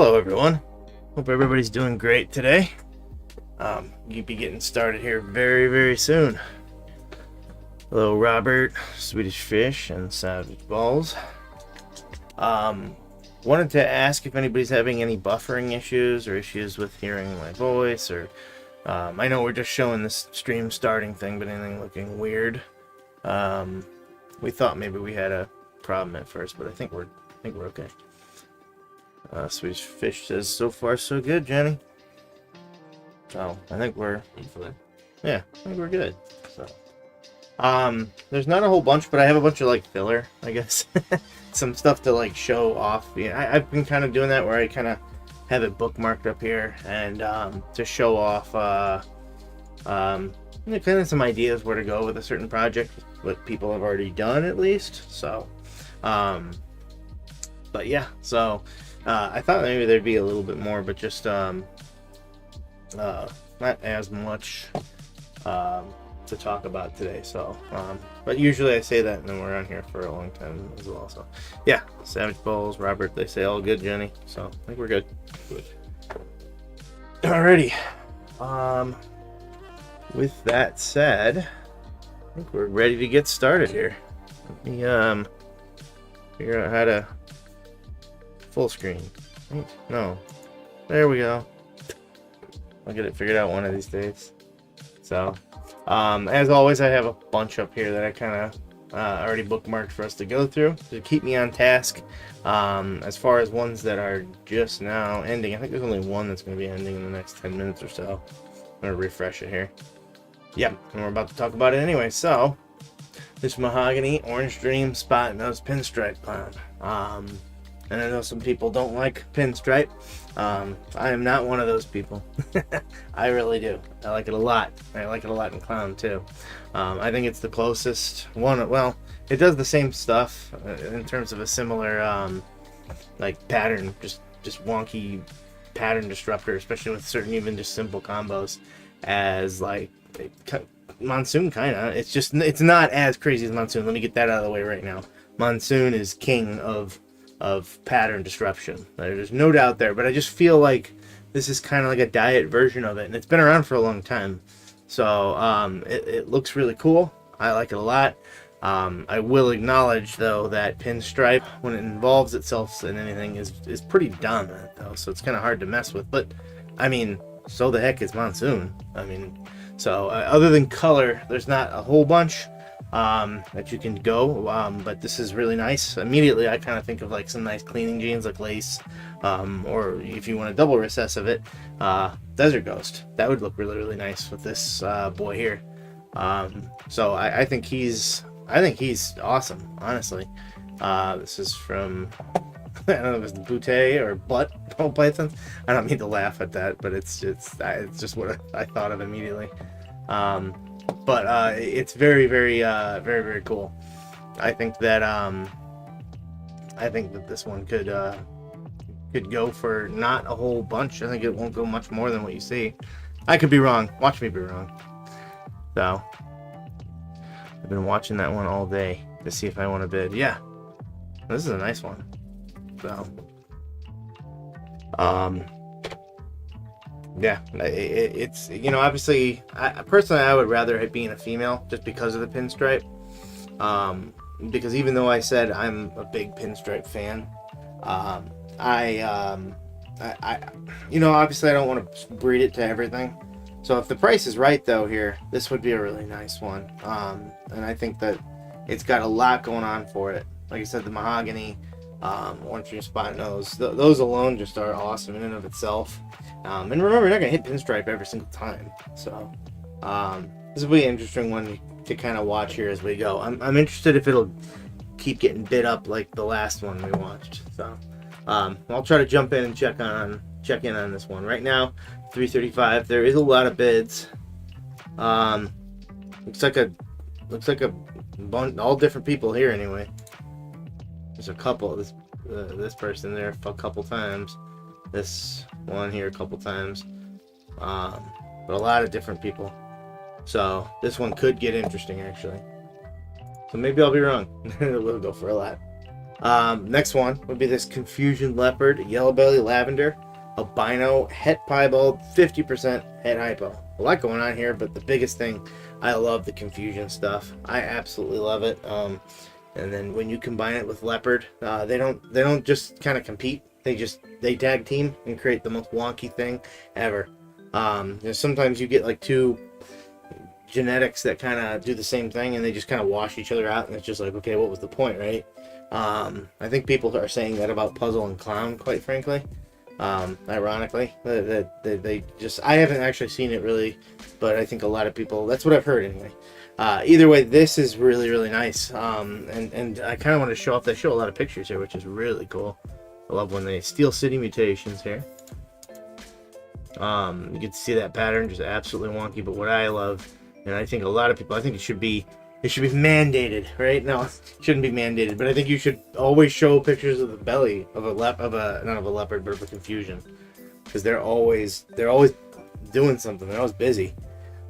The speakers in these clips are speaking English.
Hello everyone. Hope everybody's doing great today. You'll be getting started here very soon. Hello Robert, Swedish Fish, and Savage Balls. Wanted to ask if anybody's having any buffering issues or issues with hearing my voice, or I know we're just showing this stream starting thing, but anything looking weird. We thought maybe we had a problem at first, but I think we're okay. Swedish Fish says, so far so good, Jenny. So I think we're good. So there's not a whole bunch, but I have a bunch of like filler, I guess. Some stuff to like show off. Yeah, I've been kind of doing that where I kind of have it bookmarked up here and to show off kind of some ideas where to go with a certain project, what people have already done at least. So but yeah, so I thought maybe there'd be a little bit more, but just not as much to talk about today. So but usually I say that and then we're on here for a long time as well. So yeah, Savage Balls, Robert, they say all good, Jenny. So I think we're good. Alrighty. With that said, I think we're ready to get started here. Let me figure out how to full screen. No, there we go. I'll get it figured out one of these days. So as always, I have a bunch up here that I kind of already bookmarked for us to go through to keep me on task. As far as ones that are just now ending, I think there's only one that's going to be ending in the next 10 minutes or so. I'm going to refresh it here. Yep, and we're about to talk about it anyway. So this Mahogany Orange Dream Spot Nose Pinstripe Clown. And I know some people don't like pinstripe. I am not one of those people. I really do. I like it a lot. I like it a lot in clown too. I think it's the closest one. Well, it does the same stuff in terms of a similar like pattern, just wonky pattern disruptor, especially with certain even just simple combos as like Monsoon kinda. It's not as crazy as Monsoon. Let me get that out of the way right now. Monsoon is king of pattern disruption. There's no doubt there, but I just feel like this is kind of like a diet version of it, and it's been around for a long time. So it looks really cool. I like it a lot. I will acknowledge though that pinstripe, when it involves itself in anything, is pretty dominant though, so it's kind of hard to mess with. But I mean, so the heck is Monsoon. I mean, so other than color, there's not a whole bunch that you can go, but this is really nice. Immediately I kind of think of like some nice cleaning jeans like lace, or if you want a double recess of it, Desert Ghost. That would look really nice with this boy here. So I think he's awesome, honestly. This is from I don't know if it's Butte or Butt Python. I don't mean to laugh at that, but it's just what I thought of immediately. But it's very cool. I think that this one could go for not a whole bunch. I think it won't go much more than what you see. I could be wrong. Watch me be wrong. So I've been watching that one all day to see if I want to bid. Yeah, this is a nice one. So yeah, it's obviously, personally I would rather it being a female just because of the pinstripe. Because even though I said I'm a big pinstripe fan, I obviously I don't want to breed it to everything. So if the price is right though here, this would be a really nice one. And I think that it's got a lot going on for it. Like I said, the Mahogany, Orange Dream Spot Nose, those alone just are awesome in and of itself. And remember, you're not going to hit pinstripe every single time. So this will be an interesting one to kind of watch here as we go. I'm interested if it'll keep getting bid up like the last one we watched. So I'll try to jump in and check in on this one. Right now, 335. There is a lot of bids. Looks like a bunch, all different people here anyway. There's a couple. This person there a couple times. This one here a couple times. But a lot of different people. So this one could get interesting actually. So maybe I'll be wrong. We'll go for a lot. Next one would be this Confusion Leopard, Yellow Belly Lavender, Albino, Het Piebald, 50% Het Hypo. A lot going on here, but the biggest thing, I love the Confusion stuff. I absolutely love it. And then when you combine it with Leopard, they don't just kind of compete. They tag team and create the most wonky thing ever. Sometimes you get like two genetics that kind of do the same thing, and they just kind of wash each other out, and it's just like, okay, what was the point, right? I think people are saying that about Puzzle and Clown, quite frankly. Ironically, they just, I haven't actually seen it really, but I think a lot of people, that's what I've heard anyway. Either way, this is really, really nice. And I kind of want to show off, they show a lot of pictures here, which is really cool. I love when they Steel City mutations here. You can see that pattern, just absolutely wonky, but what I love, and I think a lot of people, I think it should be mandated, right? No, it shouldn't be mandated, but I think you should always show pictures of the belly of not of a leopard, but of a Confusion, because they're always doing something. They're always busy.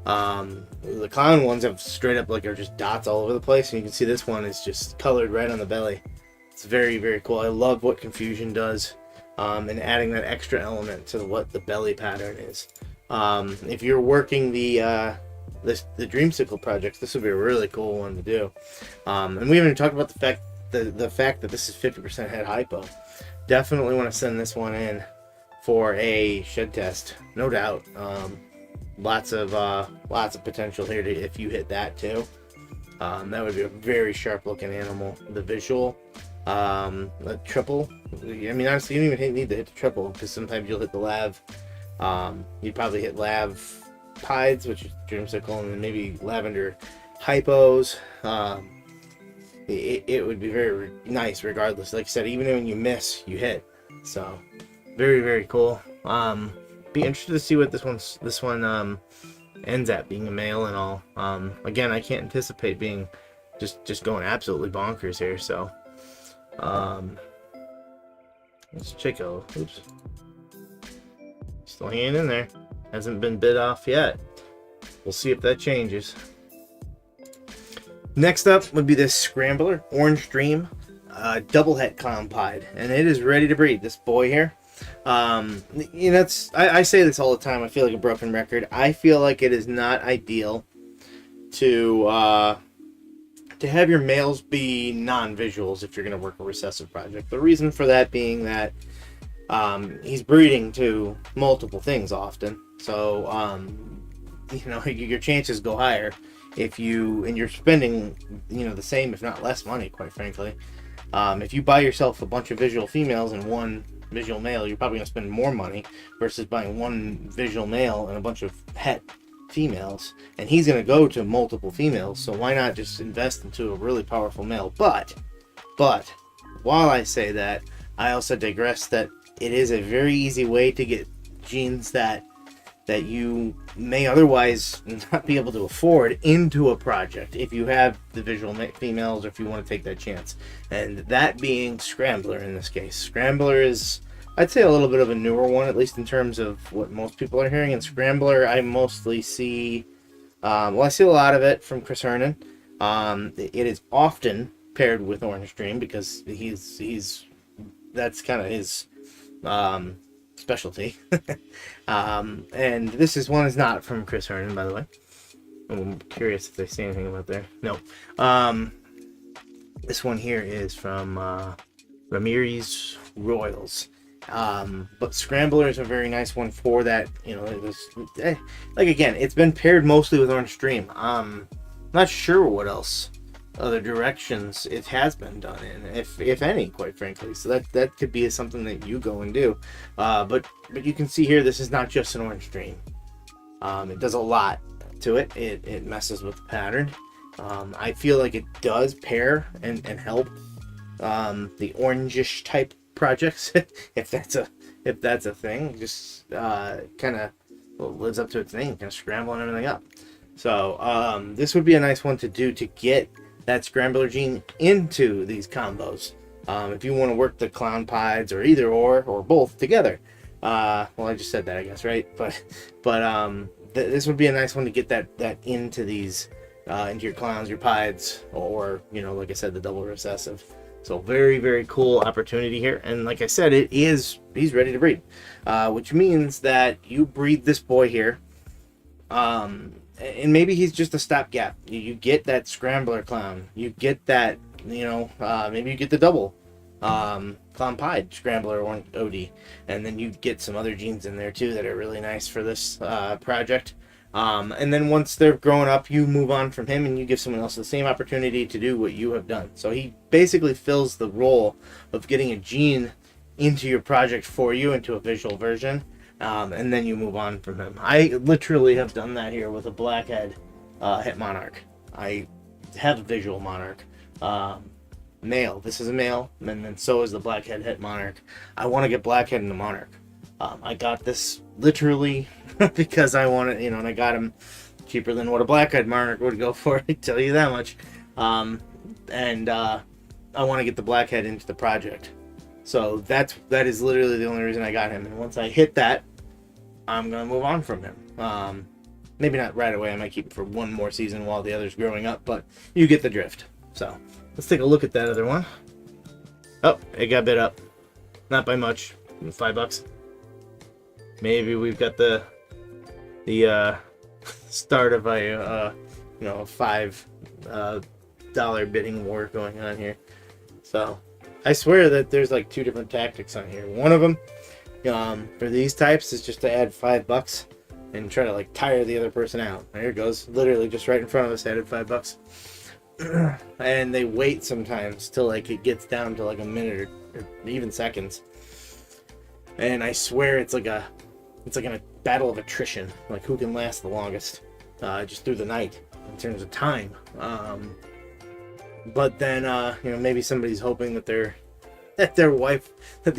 The Clown ones have straight up like are just dots all over the place, and you can see this one is just colored right on the belly. It's very, very cool. I love what Confusion does, and adding that extra element to what the belly pattern is. If you're working the Dreamsicle projects, this would be a really cool one to do. And we haven't even talked about the fact that this is 50% Het Hypo. Definitely want to send this one in for a shed test, no doubt. Lots of potential here if you hit that too. That would be a very sharp looking animal. The visual, the triple. I mean, honestly, you don't even need to hit the triple, because sometimes you'll hit the Lav. You'd probably hit Lav Pieds, which is Dreamsicle, and then maybe Lavender Hypos. It would be very nice regardless. Like I said, even when you miss, you hit. So very, very cool. Be interested to see what this one ends at, being a male and all. Again, I can't anticipate being just going absolutely bonkers here. So let's check out. Oops, still hanging in there. Hasn't been bid off yet. We'll see if that changes. Next up would be this Scrambler Orange Dream double het compide, and it is ready to breed. This boy here. I say this all the time. I feel like a broken record. I feel like it is not ideal to have your males be non-visuals if you're going to work a recessive project. The reason for that being that he's breeding to multiple things often, so your chances go higher if you're spending the same, if not less money, quite frankly. If you buy yourself a bunch of visual females and one visual male, you're probably going to spend more money versus buying one visual male and a bunch of het females, and he's going to go to multiple females, so why not just invest into a really powerful male? But while I say that, I also digress that it is a very easy way to get genes that you may otherwise not be able to afford into a project if you have the visual females, or if you want to take that chance. And that being Scrambler in this case. Scrambler is, I'd say, a little bit of a newer one, at least in terms of what most people are hearing. And Scrambler, I mostly see, I see a lot of it from Chris Hernan. It is often paired with Orange Dream because that's kind of his specialty. And this one is not from Chris Hernan, by the way. I'm curious if they say anything about there. No. This one here is from Ramirez Royals. But Scrambler is a very nice one for that. Like, again, it's been paired mostly with Orange Dream. Not sure what else other directions it has been done in, if any, quite frankly. So that could be something that you go and do. But you can see here, this is not just an Orange Dream. It does a lot to it. It messes with the pattern. I feel like it does pair and help the orangish type projects, if that's a thing. Just kind of lives up to its name, kind of scrambling everything up. So this would be a nice one to do to get that Scrambler gene into these combos. If you want to work the Clown Pieds or either or both together. Well, I just said that, I guess, right? But this would be a nice one to get that into these into your Clowns, your Pieds, or like I said, the double recessive. So very, very cool opportunity here. And like I said, he's ready to breed, which means that you breed this boy here. And maybe he's just a stopgap. You get that scrambler clown. You get that, maybe you get the double clown pied scrambler or OD. And then you get some other genes in there too that are really nice for this project. And then once they're grown up, you move on from him and you give someone else the same opportunity to do what you have done. So he basically fills the role of getting a gene into your project for you, into a visual version. And then you move on from him. I literally have done that here with a blackhead het monarch. I have a visual monarch. Male. This is a male, and then so is the blackhead het monarch. I want to get blackhead into monarch. I got this literally because I want it, and I got him cheaper than what a blackhead monarch would go for. I tell you that much. And I want to get the blackhead into the project. So that is literally the only reason I got him. And once I hit that, I'm going to move on from him. Maybe not right away. I might keep him for one more season while the other's growing up, but you get the drift. So let's take a look at that other one. Oh, it got bid up. Not by much. $5. Maybe we've got the start of a $5 bidding war going on here. So I swear that there's like 2 different tactics on here. One of them for these types is just to add $5 and try to like tire the other person out. There it goes, literally just right in front of us, added $5. And they wait sometimes till like it gets down to like a minute or even seconds. And I swear it's like a battle of attrition, like who can last the longest, just through the night in terms of time. But then maybe somebody's hoping that the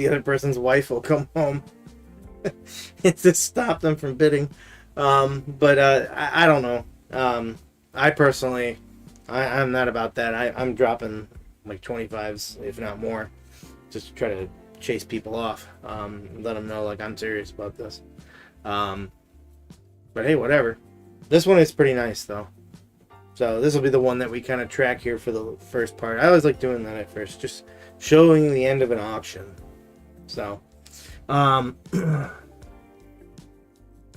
other person's wife will come home to stop them from bidding. But I don't know. I personally, I'm not about that. I'm dropping like 25s, if not more, just to try to chase people off. Let them know like I'm serious about this. But hey, whatever. This one is pretty nice though. So this will be the one that we kind of track here for the first part. I always like doing that at first, just showing the end of an auction. So,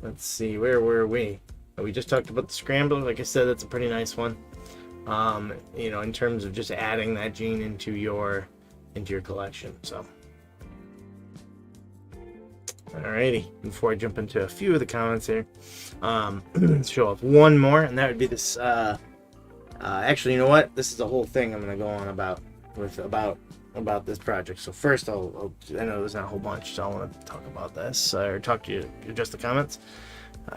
let's see, where were we? We just talked about the scrambler. Like I said, that's a pretty nice one. In terms of just adding that gene into your collection. So, alrighty. Before I jump into a few of the comments here, show off one more, and that would be this. Actually, you know what? This is a whole thing I'm going to go on about this project. So first, I know there's not a whole bunch, so I want to talk about this or talk to you, address the comments.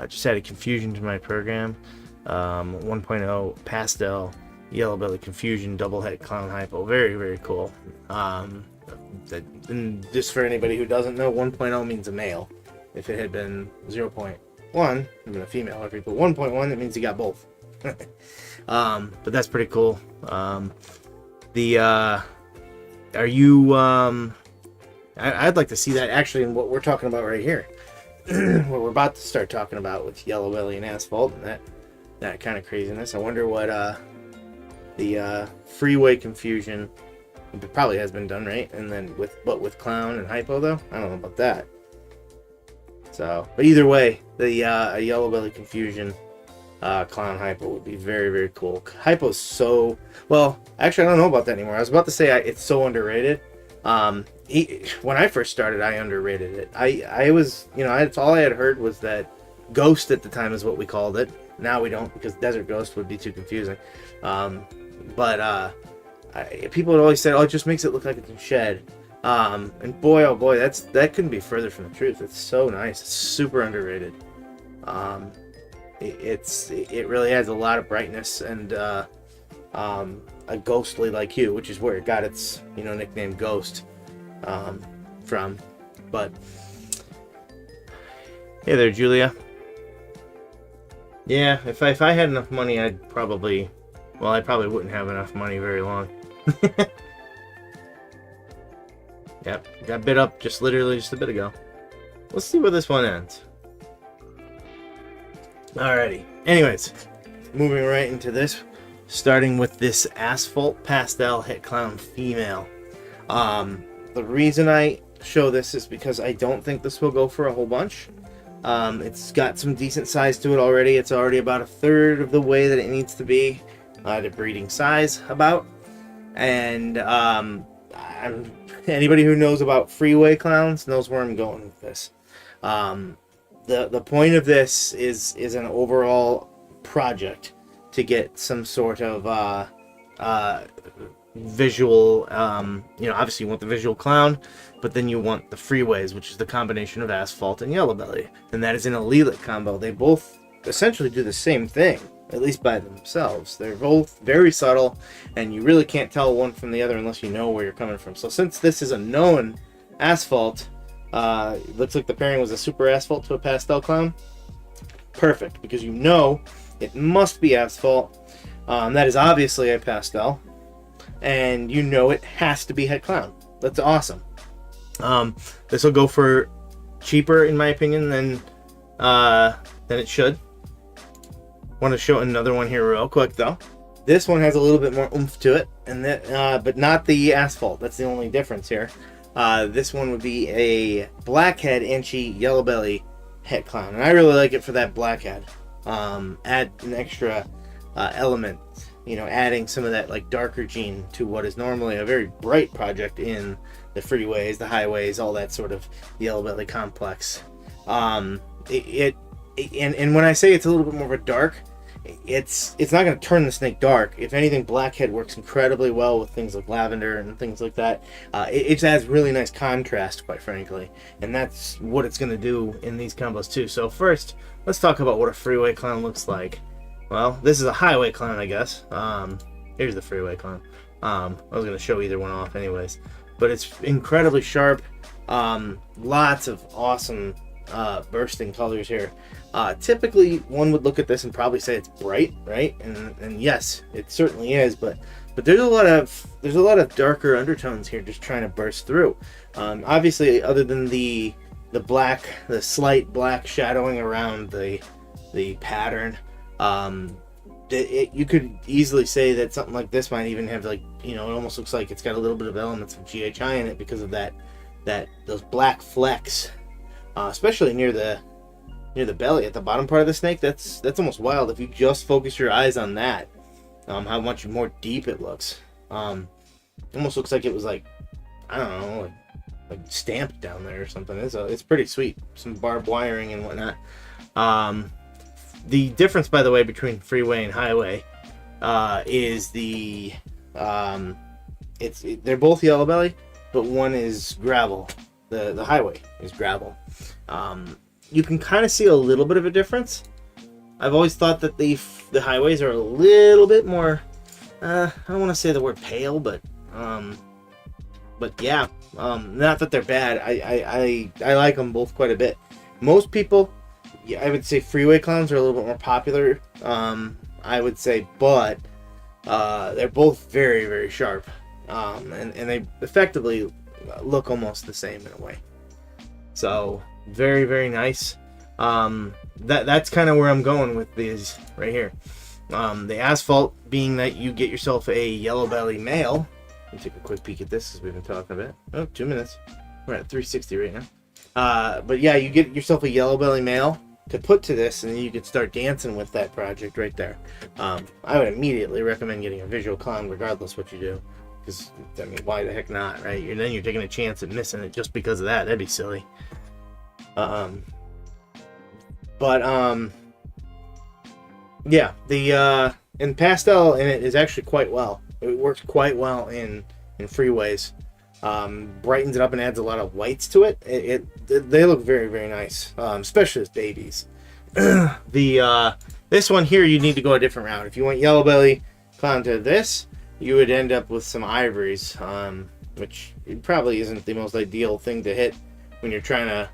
Just added confusion to my program. 1.0 pastel yellow belly confusion double head clown hypo. Very, very cool. And just for anybody who doesn't know, 1.0 means a male. If it had been 0.1, it would have been a female. If you put 1.1, that means you got both. But that's pretty cool. I'd like to see that actually in what we're talking about right here. What we're about to start talking about with yellow belly and asphalt and that kind of craziness. I wonder what the freeway confusion, it probably has been done, right? And then with clown and hypo though, I don't know about that. So, but either way, the yellow belly confusion clown hypo would be very, very cool. Hypo's so, well, actually I don't know about that anymore. I was about to say it's so underrated. When I first started, I underrated it. I was, that's all I had heard was that Ghost at the time is what we called it. Now we don't, because Desert Ghost would be too confusing. But people would always say, oh, it just makes it look like it's in shed. And boy, oh boy, that couldn't be further from the truth. It's so nice. It's super underrated. It really has a lot of brightness and a ghostly like hue, which is where it got its nickname Ghost from. But hey there, Julia. Yeah, if I had enough money, I probably wouldn't have enough money very long. Yep, got bid up literally just a bit ago. Let's see where this one ends. Alrighty. Anyways, moving right into this, starting with this asphalt pastel het clown female. The reason I show this is because I don't think this will go for a whole bunch. It's got some decent size to it already. It's already about a third of the way that it needs to be to breeding size about. And anybody who knows about freeway clowns knows where I'm going with this. The point of this is an overall project to get some sort of visual, obviously you want the visual clown, but then you want the freeways, which is the combination of asphalt and yellow belly, and that is an allelic combo. They both essentially do the same thing, at least by themselves. They're both very subtle, and you really can't tell one from the other unless you know where you're coming from. So since this is a known asphalt, it looks like the pairing was a super asphalt to a pastel clown. Perfect, because you know it must be asphalt. That is obviously a pastel, and you know it has to be het clown. That's awesome. This will go for cheaper, in my opinion, than it should. Want to show another one here real quick though. This one has a little bit more oomph to it, and that, but not the asphalt. That's the only difference here. This one would be a blackhead inchy yellow belly het clown, and I really like it for that blackhead. Add an extra element, adding some of that like darker gene to what is normally a very bright project in the freeways, the highways, all that sort of yellow belly complex. And when I say it's a little bit more of a dark, it's not going to turn the snake dark. If anything, blackhead works incredibly well with things like lavender and things like that. It adds really nice contrast, quite frankly, and that's what it's going to do in these combos too. So first, let's talk about what a freeway clown looks like. Well, this is a highway clown, I guess. Here's the freeway clown. I was going to show either one off anyways, but it's incredibly sharp. Lots of awesome bursting colors here. Typically one would look at this and probably say it's bright, right? And yes, it certainly is, but there's a lot of darker undertones here just trying to burst through. Obviously, other than the slight black shadowing around the pattern, you could easily say that something like this might even have, like, it almost looks like it's got a little bit of elements of GHI in it because of those black flecks, especially near the belly at the bottom part of the snake. That's almost wild if you just focus your eyes on that. How much more deep it looks. Almost looks like it was like, I don't know, like stamped down there or something. It's pretty sweet. Some barbed wiring and whatnot. The difference, by the way, between freeway and highway is they're both yellow belly, but one is gravel. The highway is gravel. You can kind of see a little bit of a difference. I've always thought that the highways are a little bit more, I don't want to say the word pale, but yeah, not that they're bad. I like them both quite a bit. Most people, yeah, I would say freeway clowns are a little bit more popular, I would say, but they're both very, very sharp, and they effectively look almost the same in a way. So very, very nice. That's kind of where I'm going with these right here. The asphalt being that you get yourself a yellow belly male. Let me take a quick peek at this as we've been talking about. Oh, 2 minutes. We're at 360 right now. But yeah, you get yourself a yellow belly male to put to this, and then you could start dancing with that project right there. I would immediately recommend getting a visual clown regardless what you do, because I mean, why the heck not, right? Then you're taking a chance at missing it just because of that. That'd be silly. Yeah, and pastel in it is actually quite well. It works quite well in freeways. Brightens it up and adds a lot of whites to it. They look very, very nice, especially as babies. This one here, you need to go a different route. If you want yellow belly clown to this, you would end up with some ivories, which probably isn't the most ideal thing to hit when you're trying to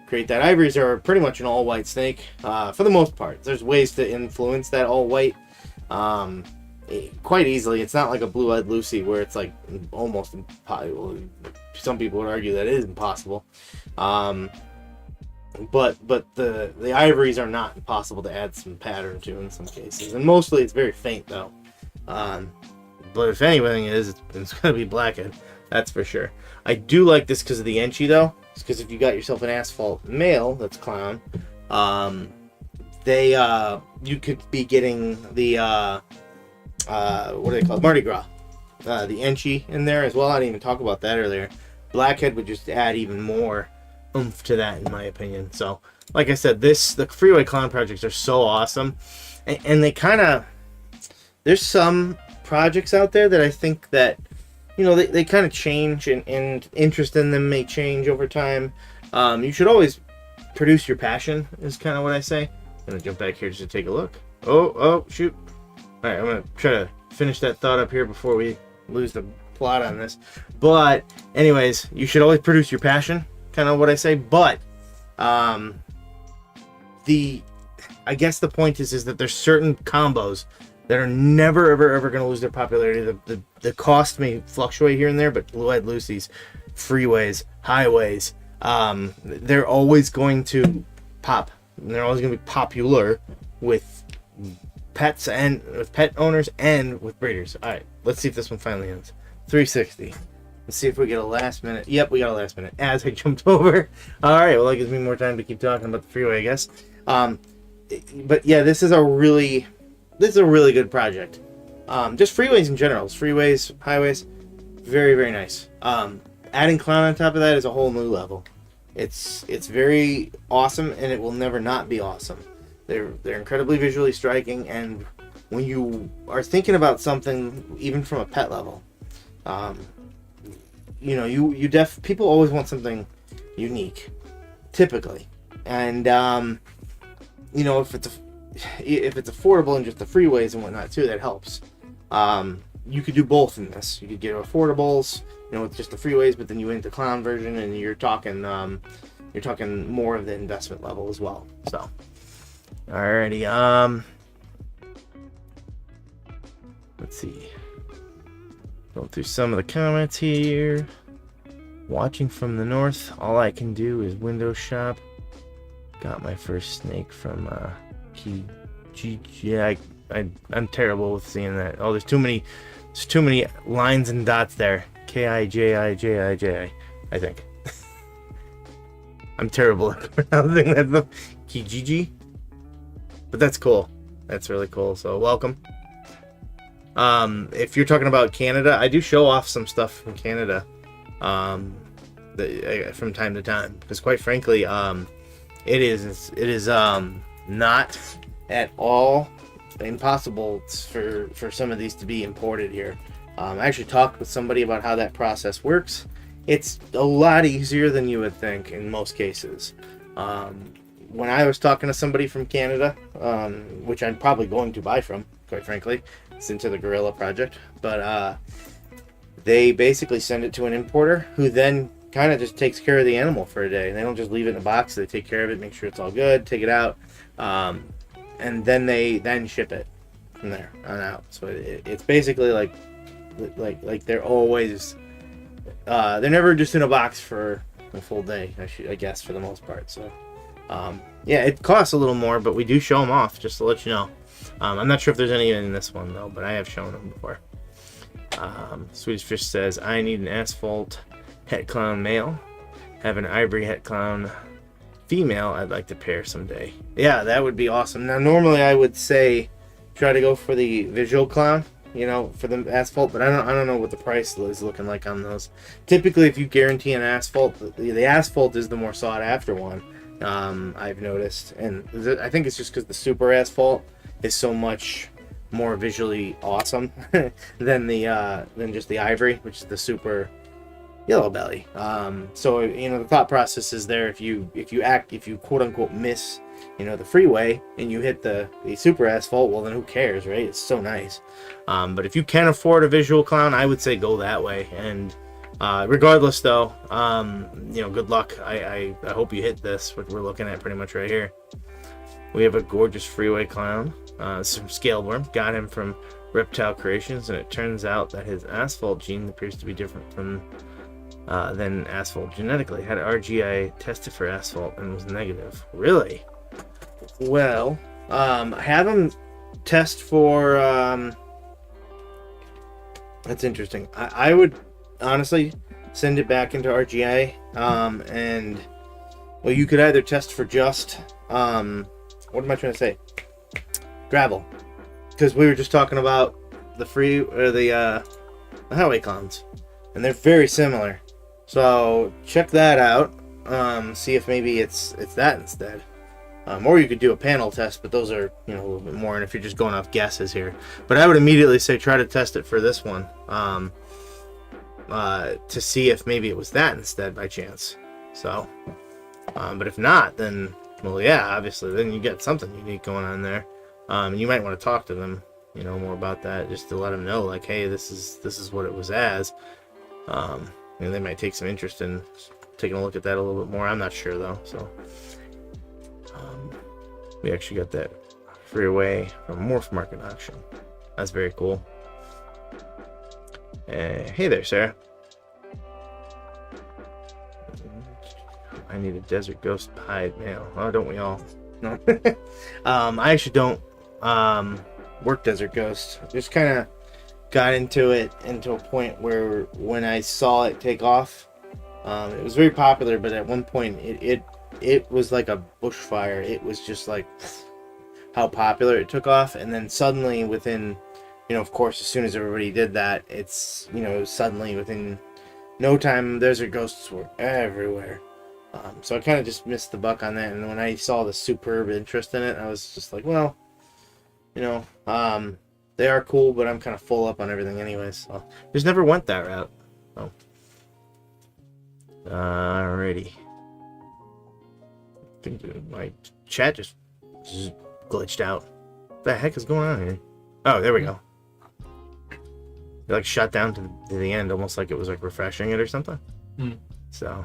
create that. Ivories are pretty much an all-white snake for the most part. There's ways to influence that all-white quite easily. It's not like a blue-eyed Lucy where it's like almost impossible. Some people would argue that it is impossible. But the ivories are not impossible to add some pattern to in some cases, and mostly it's very faint though. But if anything is, it's going to be blackhead That's for sure. I do like this because of the entry, though. It's because if you got yourself an asphalt male that's clown, you could be getting the what do they call it? Mardi Gras, the entry in there as well. I didn't even talk about that earlier. Blackhead would just add even more oomph to that, in my opinion. So, like I said, the freeway clown projects are so awesome, and they kind of, there's some projects out there that I think that, you know, they kind of change, and interest in them may change over time. You should always produce your passion, is kind of what I say. I'm gonna jump back here just to take a look. Oh shoot. All right, I'm gonna try to finish that thought up here before we lose the plot on this. But anyways, you should always produce your passion, kind of what I say. But I guess the point is that there's certain combos that are never ever going to lose their popularity. The cost may fluctuate here and there, but Blue-Eyed Lucy's, freeways, highways, they're always going to pop. And they're always going to be popular with pets and with pet owners and with breeders. All right, let's see if this one finally ends. 360. Let's see if we get a last minute. Yep, we got a last minute as I jumped over. All right, well, that gives me more time to keep talking about the freeway, I guess. But yeah, this is a really good project. Just freeways in general. Freeways, highways, very, very nice. Adding clown on top of that is a whole new level. It's very awesome, and it will never not be awesome. They're incredibly visually striking, and when you are thinking about something, even from a pet level, you know, people always want something unique, typically, and you know, if it's affordable in just the freeways and whatnot too, that helps. You could do both in this. You could get affordables, you know, with just the freeways, but then you went the clown version, and you're talking more of the investment level as well. So, alrighty, let's see. Going through some of the comments here. Watching from the north, all I can do is window shop. Got my first snake from yeah, I'm terrible with seeing that. Oh, there's too many lines and dots there. Kijijij, I think. I'm terrible at pronouncing that stuff. Kijiji, but that's cool. That's really cool. So welcome. If you're talking about Canada, I do show off some stuff from Canada, from time to time, because quite frankly, it is not at all impossible for some of these to be imported here. I actually talked with somebody about how that process works. It's a lot easier than you would think in most cases. When I was talking to somebody from Canada, which I'm probably going to buy from, quite frankly, it's into the Gorilla project, but they basically send it to an importer who then kind of just takes care of the animal for a day. They don't just leave it in a box. They take care of it, make sure it's all good, take it out, and then they ship it from there on out. So it's basically like they're always they're never just in a box for a full day, I guess, for the most part. So yeah, it costs a little more, but we do show them off, just to let you know. I'm not sure if there's any in this one though, but I have shown them before. Swedish Fish says, I need an asphalt het clown male, have an ivory het clown female I'd like to pair someday. Yeah, that would be awesome. Now normally I would say try to go for the visual clown, you know, for the asphalt, but I don't know what the price is looking like on those. Typically, if you guarantee an asphalt, the asphalt is the more sought after one. I've noticed, and I think it's just because the super asphalt is so much more visually awesome than just the ivory, which is the super yellow belly. So you know, the thought process is there. If you quote unquote miss, you know, the freeway and you hit the super asphalt, well then who cares, right? It's so nice. But if you can afford a visual clown, I would say go that way. And regardless though, you know, good luck. I hope you hit this, what we're looking at pretty much right here. We have a gorgeous freeway clown, some scale worm. Got him from Reptile Creations, and it turns out that his asphalt gene appears to be different from than asphalt genetically. Had RGI tested for asphalt and was negative. Really? Well, have him test for. That's interesting. I would honestly, send it back into RGA, and well, you could either test for just what am I trying to say? Gravel, because we were just talking about the free or the highway clowns, and they're very similar. So check that out. See if maybe it's that instead. Or you could do a panel test, but those are, you know, a little bit more, and if you're just going off guesses here. But I would immediately say try to test it for this one, to see if maybe it was that instead by chance. So, but if not, then, well, yeah, obviously, then you get something unique going on there. You might want to talk to them, you know, more about that, just to let them know, like, hey, this is what it was as. And they might take some interest in taking a look at that a little bit more. I'm not sure though, so. We actually got that free away from Morphmarket Auction. That's very cool. Hey there, Sarah. I need a Desert Ghost hide mail. Oh, don't we all? No. I actually don't work Desert Ghost. Just kind of got into it into a point where when I saw it take off, it was very popular, but at one point it was like a bushfire. It was just like how popular it took off, and then suddenly within, you know, of course, as soon as everybody did that, it's, you know, suddenly within no time, Desert Ghosts were everywhere. So I kind of just missed the buck on that, and when I saw the superb interest in it, I was just like, well, you know, they are cool, but I'm kind of full up on everything anyways, so just never went that route. So, alrighty. I think my chat just glitched out. What the heck is going on here? Oh, there we go. It like shut down to the end, almost like it was like refreshing it or something. So,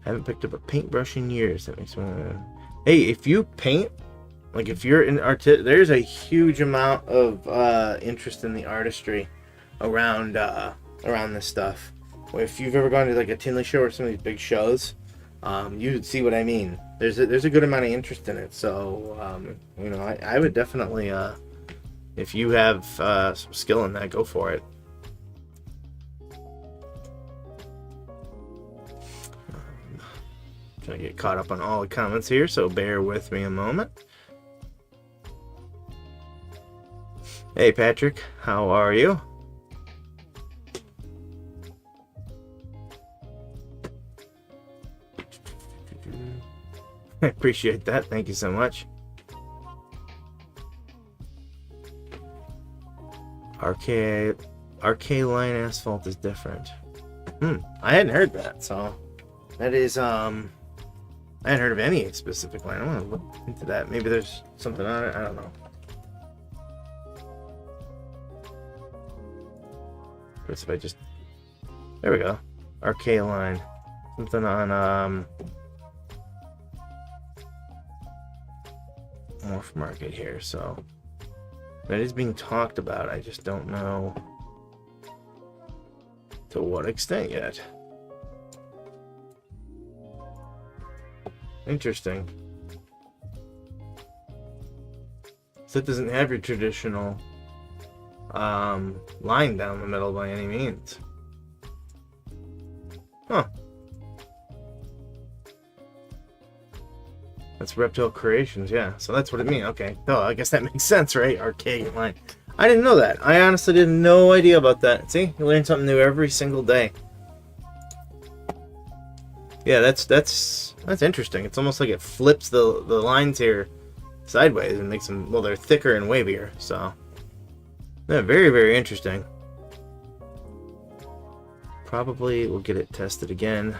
haven't picked up a paintbrush in years. That makes me wanna... Hey, if you paint, like if you're in art, there's a huge amount of interest in the artistry around this stuff. If you've ever gone to like a Tinley show or some of these big shows, you'd see what I mean. There's a good amount of interest in it. So, you know, I would definitely, if you have some skill in that, go for it. Trying to get caught up on all the comments here, so bear with me a moment. Hey Patrick, how are you? I appreciate that. Thank you so much. RK line asphalt is different. I hadn't heard that, so that is I hadn't heard of any specific line. I want to look into that. Maybe there's something on it. I don't know. If I just, there we go. RK line. Something on Morphmarket here, so that is being talked about. I just don't know to what extent yet. Interesting. So it doesn't have your traditional line down the middle by any means. Huh. That's Reptile Creations, yeah. So that's what it means. Okay. Oh, I guess that makes sense, right? Archaic line. I didn't know that. I honestly did no idea about that. See? You learn something new every single day. Yeah, that's interesting. It's almost like it flips the lines here sideways and makes them, well, they're thicker and wavier. So, yeah, very, very interesting. Probably we'll get it tested again.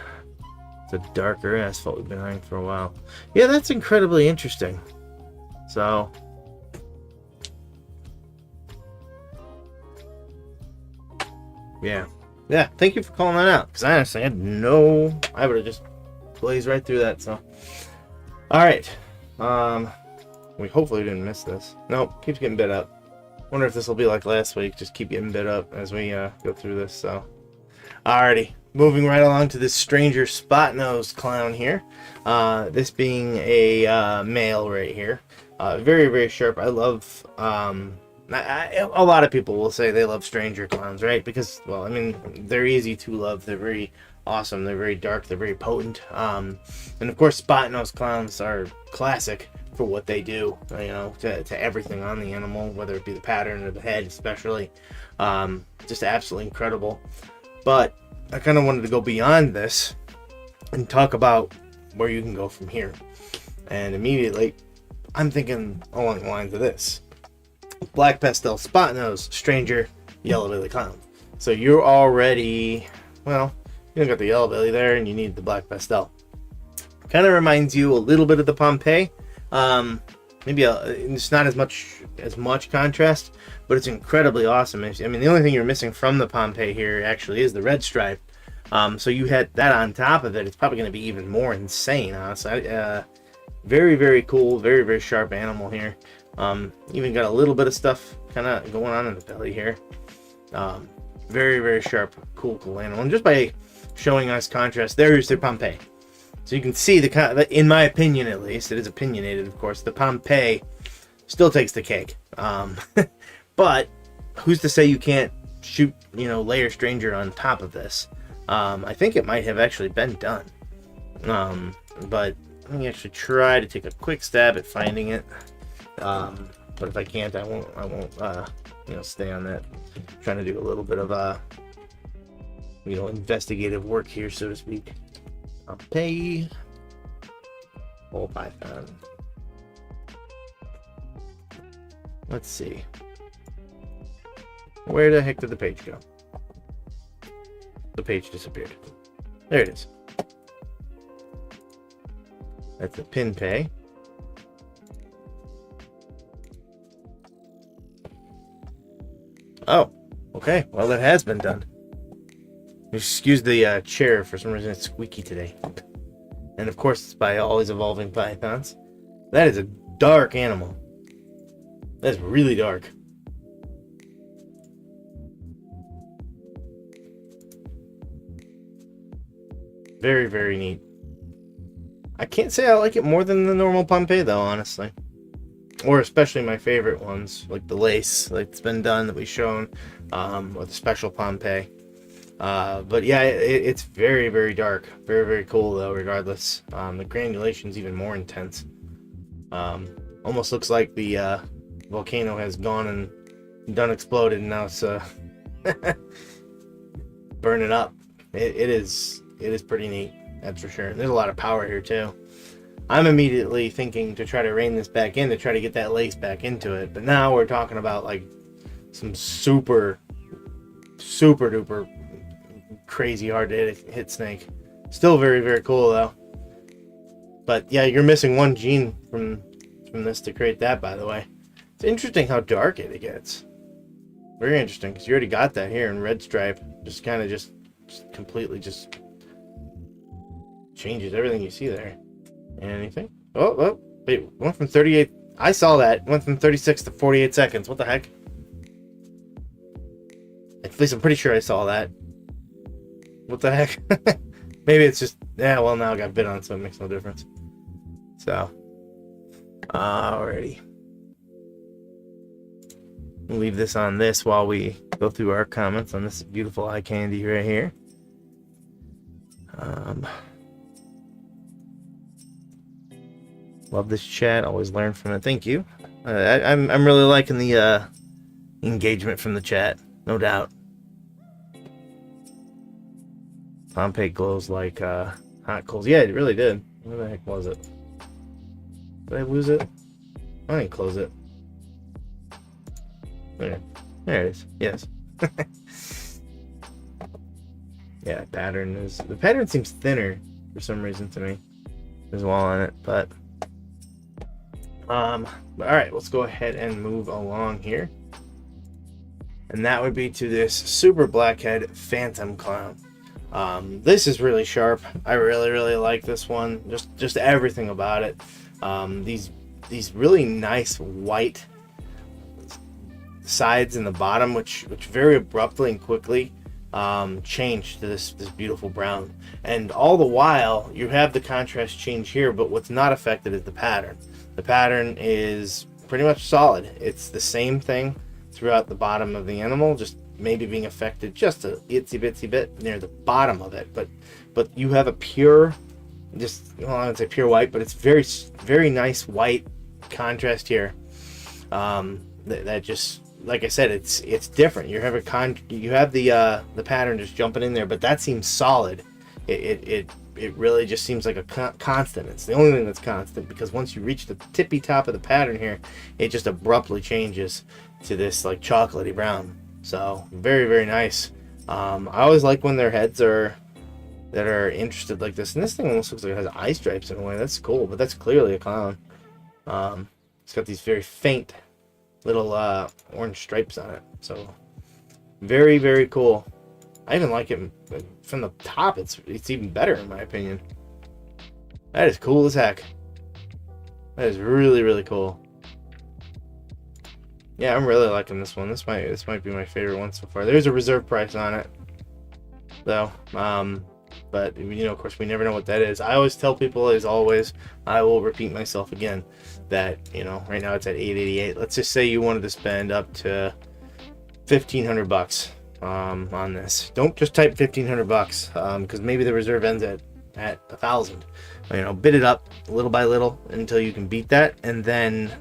It's a darker asphalt we've been eyeing for a while. Yeah, that's incredibly interesting. So, yeah. Yeah, thank you for calling that out, because I honestly had no... I would have just blazed right through that, so... Alright. We hopefully didn't miss this. Nope, keeps getting bit up. Wonder if this will be like last week, just keep getting bit up as we go through this, so... Alrighty, moving right along to this stranger spot-nosed clown here. This being a male right here. Very, very sharp. I love A lot of people will say they love stranger clowns, right? Because, well, I mean, they're easy to love. They're very awesome. They're very dark. They're very potent. And of course, spot nose clowns are classic for what they do, you know, to everything on the animal, whether it be the pattern or the head, especially. Just absolutely incredible. But I kind of wanted to go beyond this and talk about where you can go from here. And immediately, I'm thinking along the lines of this: black pastel spot nose, stranger, yellow belly clown. So you're already, well, you don't got the yellow belly there, and you need the black pastel. Kind of reminds you a little bit of the Pompeii. Maybe it's not as much contrast, but it's incredibly awesome. I mean, the only thing you're missing from the Pompeii here actually is the red stripe. So you had that on top of it. It's probably going to be even more insane, honestly. Very, very cool, very, very sharp animal here. Even got a little bit of stuff kind of going on in the belly here. Very, very sharp, cool animal. And just by showing us contrast, there's their Pompeii. So you can see in my opinion, at least, it is opinionated, of course, the Pompeii still takes the cake. But who's to say you can't shoot, you know, layer stranger on top of this? I think it might have actually been done. But let me actually try to take a quick stab at finding it. But if I can't, I won't you know, stay on that. I'm trying to do a little bit of you know, investigative work here, so to speak. Pompeii, ball python. Let's see. Where the heck did the page go? The page disappeared. There it is. That's a pin pay. Oh, okay. Well, that has been done. Excuse the chair. For some reason, it's squeaky today. And of course, it's by Always Evolving Pythons. That is a dark animal. That's really dark. Very, very neat. I can't say I like it more than the normal Pompeii, though, honestly. Or especially my favorite ones, like the lace, like it's been done that we've shown, or the special Pompeii. But yeah, it's very, very dark. Very, very cool, though, regardless. The granulation's even more intense. Almost looks like the volcano has gone and done exploded, and now it's burning up. It is pretty neat, that's for sure. There's a lot of power here, too. I'm immediately thinking to try to rein this back in, to try to get that lace back into it. But now we're talking about, like, some super, super duper crazy hard to hit snake. Still very, very cool, though. But yeah, you're missing one gene from this to create that, by the way. It's interesting how dark it gets. Very interesting, because you already got that here in red stripe. Just kind of just completely just changes everything you see there. Anything? Oh, wait, went from 38. I saw that. Went from 36 to 48 seconds. What the heck? At least I'm pretty sure I saw that. What the heck? Maybe it's just, yeah, well, now I got bit on, so it makes no difference. So, alrighty. We'll leave this on this while we go through our comments on this beautiful eye candy right here. Love this chat. Always learn from it. Thank you. I'm really liking the engagement from the chat. No doubt. Pompeii glows like hot coals. Yeah, it really did. Where the heck was it? Did I lose it? I didn't close it. There it is. Yes. Yeah, the pattern seems thinner for some reason to me as well on it, but all right, let's go ahead and move along here. And that would be to this super blackhead phantom clown. This is really sharp. I really, really like this one. Just everything about it. These really nice white sides in the bottom, which very abruptly and quickly change to this beautiful brown. And all the while, you have the contrast change here, but what's not affected is the pattern. The pattern is pretty much solid. It's the same thing throughout the bottom of the animal, just maybe being affected just a itsy bitsy bit near the bottom of it. But you have a pure, just, well, I would say pure white, but it's very nice white contrast here. That just, like I said, it's different. You have the pattern just jumping in there, but that seems solid. It really just seems like a constant. It's the only thing that's constant, because once you reach the tippy top of the pattern here, it just abruptly changes to this like chocolatey brown. So very nice. I always like when their heads are that are interested like this, and this thing almost looks like it has eye stripes in a way. That's cool, but that's clearly a clown. It's got these very faint little orange stripes on it, so very cool. I even like it from the top. It's even better in my opinion. That is cool as heck. That is really cool. Yeah, I'm really liking this one. This might be my favorite one so far. There's a reserve price on it, though. But you know, of course, we never know what that is. I always tell people, as always, I will repeat myself again, that, you know, right now it's at $888. Let's just say you wanted to spend up to $1,500 on this. Don't just type $1,500 because maybe the reserve ends at $1,000. You know, bid it up little by little until you can beat that, and then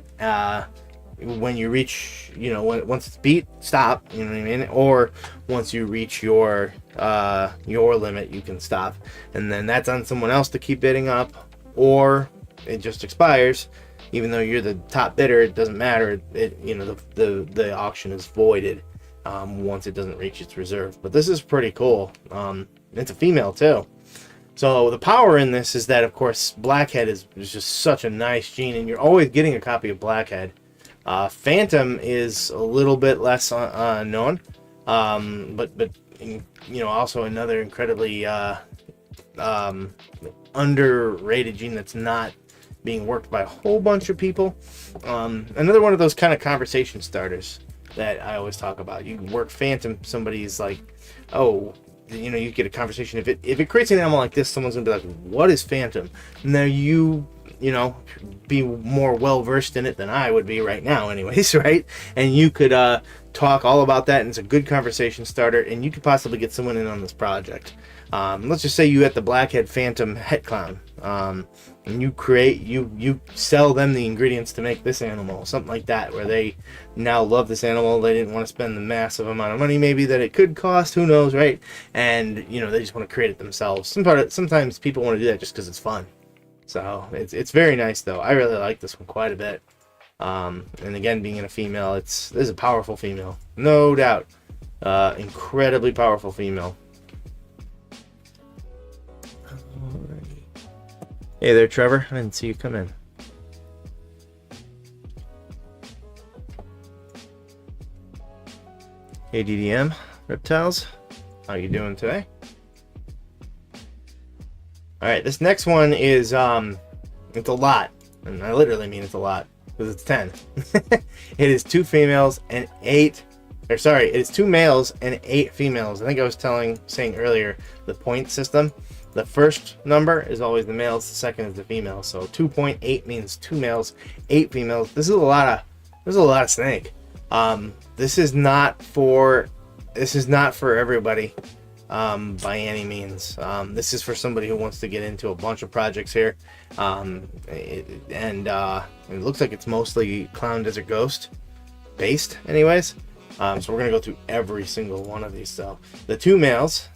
when you reach, you know, once it's beat, stop. You know what I mean? Or once you reach your limit, you can stop, and then that's on someone else to keep bidding up, or it just expires. Even though you're the top bidder, it doesn't matter. You know, the auction is voided once it doesn't reach its reserve. But this is pretty cool. It's a female too. So the power in this is that, of course, Blackhead is just such a nice gene, and you're always getting a copy of Blackhead. Phantom is a little bit less known, but you know, also another incredibly underrated gene that's not being worked by a whole bunch of people. Another one of those kind of conversation starters that I always talk about. You work Phantom, somebody's like, oh, you know, you get a conversation. If it creates an animal like this, someone's gonna be like, what is Phantom? Now you know, be more well versed in it than I would be right now anyways, right? And you could talk all about that, and it's a good conversation starter, and you could possibly get someone in on this project. Let's just say you had the Blackhead Phantom Het Clown, and you sell them the ingredients to make this animal, something like that, where they now love this animal. They didn't want to spend the massive amount of money maybe that it could cost, who knows, right? And you know, they just want to create it themselves. Sometimes people want to do that just because it's fun. So it's very nice though. I really like this one quite a bit. And again, being in a female, this is a powerful female, no doubt. Incredibly powerful female. Alrighty. Hey there, Trevor. I didn't see you come in. Hey DDM Reptiles, how you doing today? All right, this next one is it's a lot, and I literally mean it's a lot, because it's 10. It is 2 females and 8, or sorry, it is 2 males and 8 females. I think I was saying earlier, the point system, the first number is always the males, the second is the females. So 2.8 means 2 males, 8 females. This is a lot of snake. This is not for everybody. By any means. This is for somebody who wants to get into a bunch of projects here, it looks like it's mostly Clown Desert Ghost based anyways, so we're gonna go through every single one of these. So the 2 males,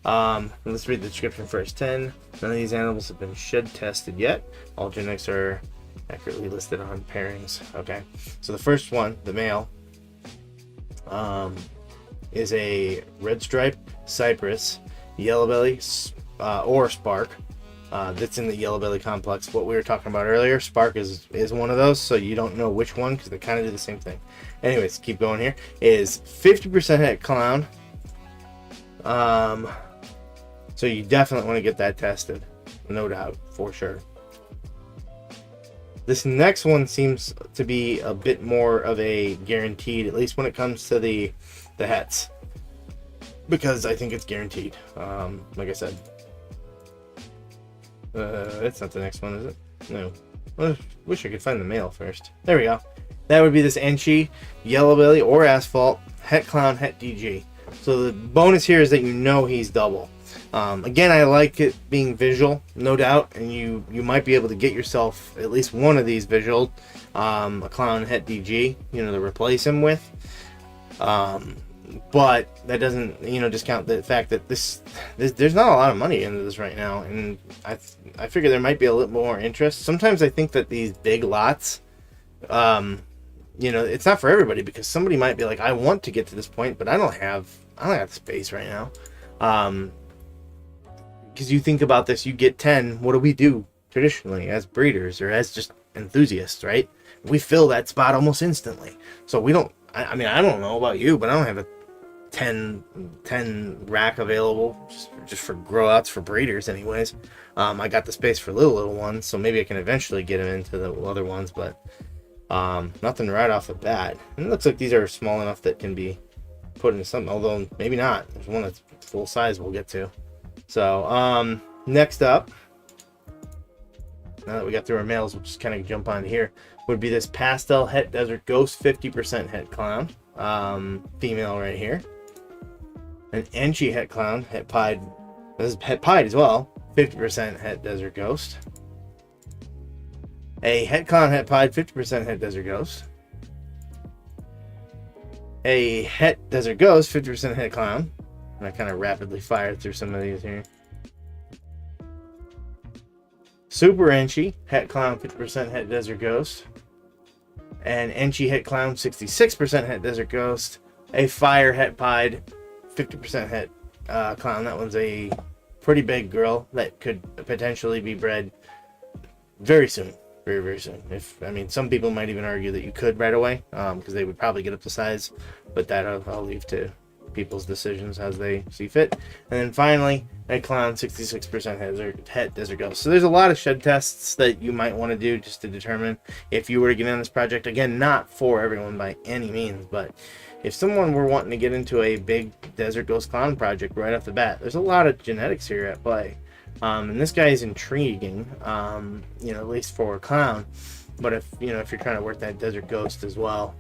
let's read the description first. 10, none of these animals have been shed tested yet. All genetics are accurately listed on pairings. Okay, so the first one, the male, is a red stripe cypress, yellow belly, or spark. That's in the yellow belly complex. What we were talking about earlier, spark is one of those, so you don't know which one because they kind of do the same thing. Anyways, keep going here. Is 50% Het Clown. So you definitely want to get that tested, no doubt, for sure. This next one seems to be a bit more of a guaranteed, at least when it comes to the hets, because I think it's guaranteed. Like I said, it's not the next one, is it? No. I wish I could find the male first. There we go. That would be this Enchi, Yellow Belly, or Asphalt, Het Clown, Het DG. So the bonus here is that you know he's double. Again, I like it being visual, no doubt, and you might be able to get yourself at least one of these visual, a Clown, Het DG, to replace him with. But that doesn't, discount the fact that this there's not a lot of money into this right now, and I figure there might be a little more interest. Sometimes I think that these big lots, it's not for everybody, because somebody might be like, I want to get to this point, but I don't have the space right now. Because you think about this, you get 10. What do we do traditionally as breeders or as just enthusiasts, right? We fill that spot almost instantly. So we don't. I mean, I don't know about you, but I don't have a 10 rack available just for grow outs for breeders anyways. I got the space for little ones, so maybe I can eventually get them into the other ones, but nothing right off the bat. And it looks like these are small enough that can be put into something, although maybe not. There's one that's full size we'll get to. So next up, now that we got through our males, we'll just kind of jump on here, would be this Pastel Het Desert Ghost 50% Het Clown, female right here. An Enchi Het Clown, Het Pied, this is Het Pied as well, 50% Het Desert Ghost. A Het Clown, Het Pied, 50% Het Desert Ghost. A Het Desert Ghost, 50% Het Clown. And I kind of rapidly fired through some of these here. Super Enchi, Het Clown, 50% Het Desert Ghost. And Enchi Het Clown, 66% Het Desert Ghost. A Fire Het Pied, 50% Het Clown. That one's a pretty big girl that could potentially be bred very soon. Very, very soon. Some people might even argue that you could right away, because they would probably get up to size, but that I'll leave to people's decisions as they see fit. And then finally, a Clown, 66% Het Desert Ghost. So there's a lot of shed tests that you might want to do just to determine if you were to get on this project. Again, not for everyone by any means, but if someone were wanting to get into a big Desert Ghost Clown project right off the bat, there's a lot of genetics here at play. And this guy is intriguing, at least for a Clown. But if you're trying to work that Desert Ghost as well,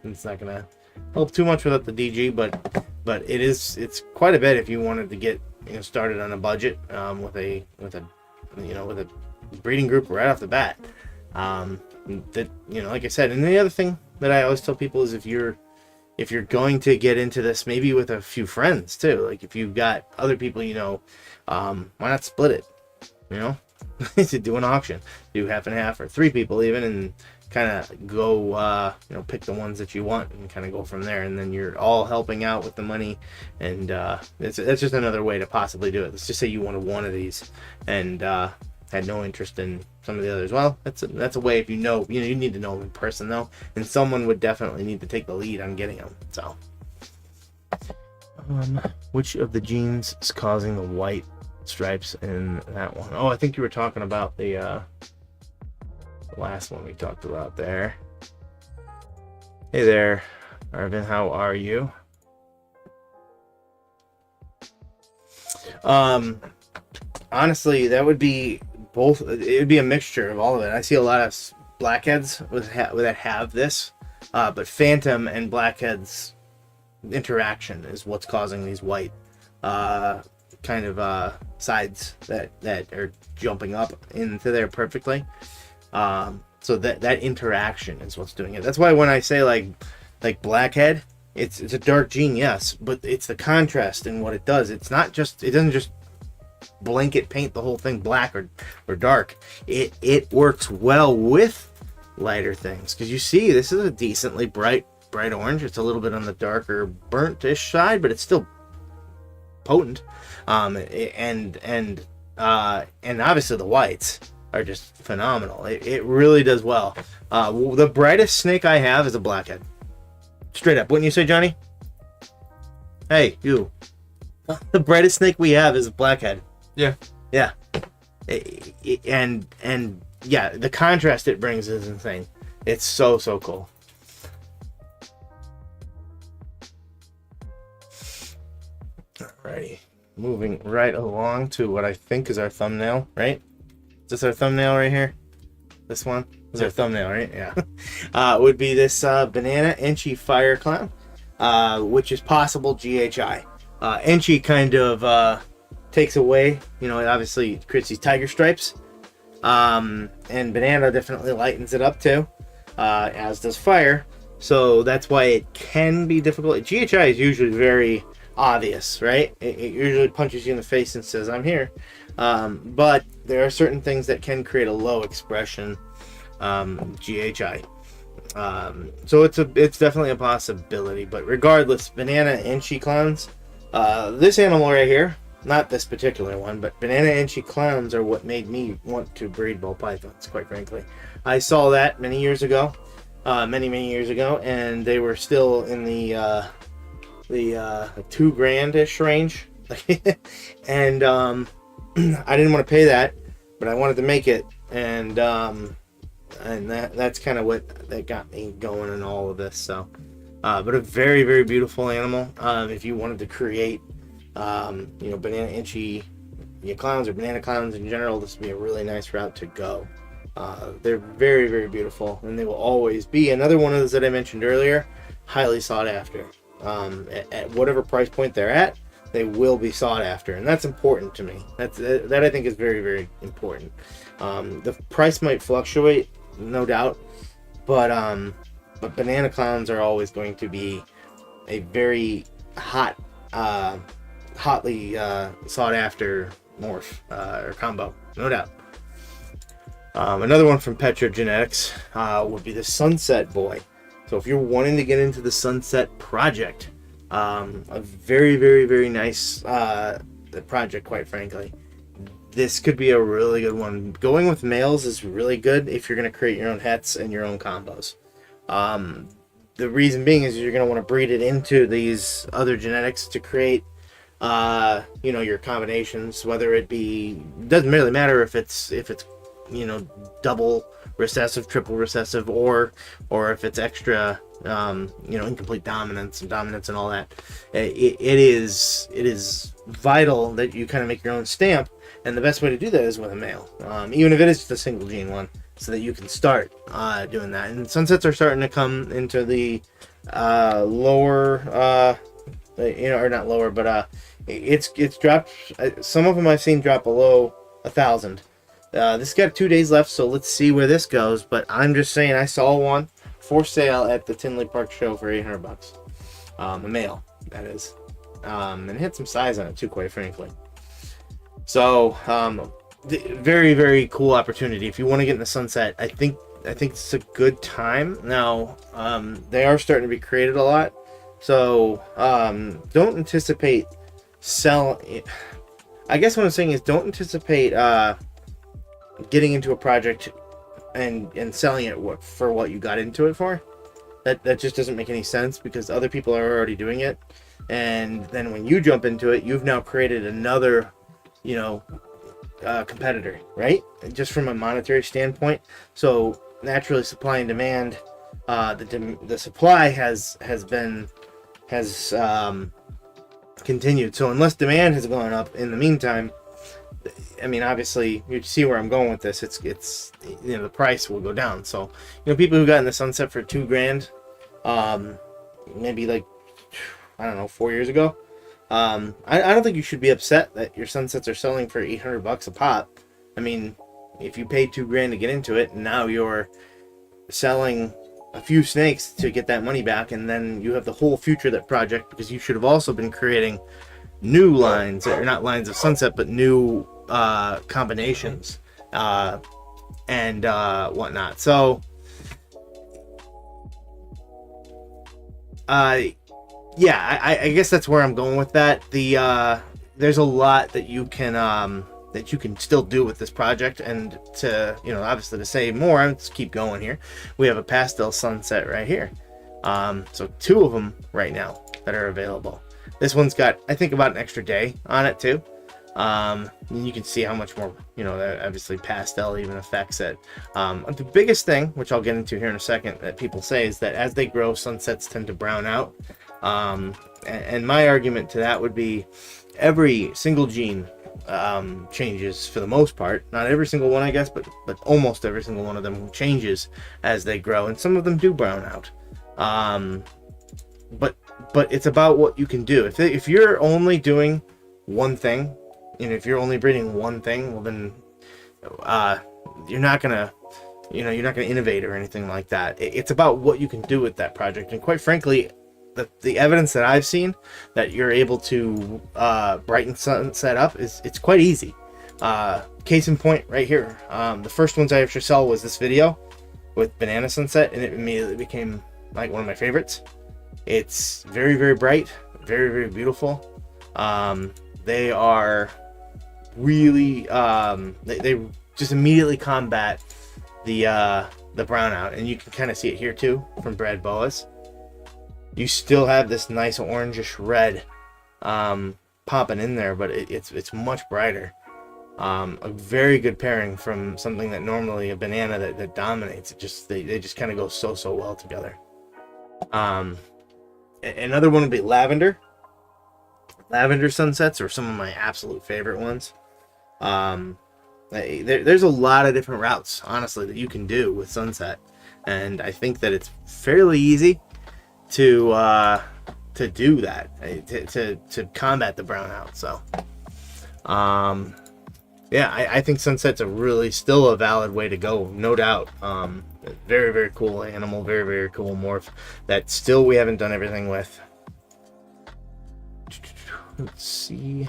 it's not gonna help too much without the DG, but it's quite a bit if you wanted to get started on a budget with a breeding group right off the bat. Like I said, and the other thing that I always tell people is if you're going to get into this, maybe with a few friends too. Like if you've got other people, why not split it? To do an auction, do half and half, or 3 people even, and kind of go, pick the ones that you want and kind of go from there. And then you're all helping out with the money, and that's just another way to possibly do it. Let's just say you wanted one of these and had no interest in some of the others. Well, that's a way if you need to know them in person though, and someone would definitely need to take the lead on getting them. So, which of the genes is causing the white stripes in that one? Oh, I think you were talking about the last one we talked about there. Hey there, Arvin, how are you? Honestly, that would be both. It would be a mixture of all of it. I see a lot of blackheads that have this, but phantom and blackheads interaction is what's causing these white kind of sides that are jumping up into there perfectly. So that interaction is what's doing it. That's why when I say like blackhead, it's a dark gene, yes, but it's the contrast in what it does. It doesn't just blanket paint the whole thing black or dark. It works well with lighter things, because you see this is a decently bright orange. It's a little bit on the darker burnt-ish side, but it's still potent. And obviously the whites are just phenomenal. It really does well. The brightest snake I have is a blackhead. Straight up, wouldn't you say, Johnny? Hey, you. The brightest snake we have is a blackhead. Yeah. Yeah. And yeah, the contrast it brings is insane. It's so cool. Alrighty. Moving right along to what I think is our thumbnail, right? Is this our thumbnail right here? This one? Is our thumbnail, right? Yeah. Would be this Banana Enchi Fire Clown, which is possible GHI. Enchi kind of takes away, you know, it obviously creates these tiger stripes. And Banana definitely lightens it up too, as does Fire. So that's why it can be difficult. GHI is usually very obvious, right? It usually punches you in the face and says, I'm here. But there are certain things that can create a low expression GHI. So it's definitely a possibility. But regardless, Banana Enchi clowns, this animal right here, not this particular one, but Banana Enchi clowns are what made me want to breed ball pythons, quite frankly. I saw that many years ago, many years ago, and they were still in the $2,000-ish range. And I didn't want to pay that, but I wanted to make it, and that's kind of what that got me going in all of this. So but a very, very beautiful animal. If you wanted to create you know, Banana Enchi clowns or banana clowns in general, this would be a really nice route to go. They're very, very beautiful, and they will always be another one of those that I mentioned earlier, highly sought after. At whatever price point they're at, they will be sought after, and that's important to me. That I think is very, very important. The price might fluctuate, no doubt, but banana clowns are always going to be a very hotly sought after morph or combo, no doubt. Another one from Petrogenetics would be the Sunset Boy. So if you're wanting to get into the Sunset project, a very, very, very nice project, quite frankly, this could be a really good one. Going with males is really good if you're going to create your own hets and your own combos. The reason being is you're going to want to breed it into these other genetics to create you know, your combinations, whether it be, doesn't really matter if it's you know, double recessive, triple recessive, or if it's extra you know, incomplete dominance and all that. It is vital that you kind of make your own stamp, and the best way to do that is with a male, even if it is just a single gene one, so that you can start doing that. And sunsets are starting to come into the lower you know, or not lower, but it's dropped. Some of them I've seen drop below 1,000. This got 2 days left, so let's see where this goes. But I'm just saying, I saw one for sale at the Tinley Park show for $800. A male, that is, and it had some size on it too, quite frankly. So very, very cool opportunity if you want to get in the sunset. I think it's a good time now. They are starting to be created a lot. So don't anticipate selling. I guess what I'm saying is don't anticipate getting into a project and selling it for what you got into it for. That just doesn't make any sense, because other people are already doing it, and then when you jump into it, you've now created another, you know, competitor, right? Just from a monetary standpoint. So naturally, supply and demand, the supply has continued. So unless demand has gone up in the meantime, I mean, obviously you see where I'm going with this. It's you know, the price will go down. So, you know, people who got in the sunset for $2,000, maybe like, I don't know, 4 years ago, I don't think you should be upset that your sunsets are selling for $800 a pop. I mean, if you paid $2,000 to get into it, and now you're selling a few snakes to get that money back, and then you have the whole future of that project, because you should have also been creating new lines, or not lines of sunset, but new combinations and whatnot. So yeah, I guess that's where I'm going with that. There's a lot that you can still do with this project, and to, you know, obviously to say more, let's keep going here. We have a pastel sunset right here. So 2 of them right now that are available. This one's got, I think, about an extra day on it too. And you can see how much more, you know, that obviously pastel even affects it. The biggest thing, which I'll get into here in a second, that people say is that as they grow, sunsets tend to brown out. And my argument to that would be every single gene changes for the most part. Not every single one, I guess, but almost every single one of them changes as they grow, and some of them do brown out. But it's about what you can do. If you're only doing one thing, and if you're only breeding one thing, well then you're not gonna innovate or anything like that. It's about what you can do with that project, and quite frankly, the evidence that I've seen that you're able to brighten sunset up it's quite easy. Case in point, right here. The first ones I actually saw was this video with banana sunset, and it immediately became like one of my favorites. It's very, very bright, very, very beautiful. They are really they just immediately combat the brownout, and you can kind of see it here too from Brad Boas. You still have this nice orangish red popping in there, but it's much brighter. A very good pairing from something that normally a banana that dominates. They just kind of go so well together. Another one would be lavender. Lavender sunsets are some of my absolute favorite ones. There's a lot of different routes, honestly, that you can do with sunset, and I think that it's fairly easy to do that, to combat the brownout. So yeah, I think sunset's still a valid way to go, no doubt. Very, very cool animal, very, very cool morph that still we haven't done everything with. Let's see.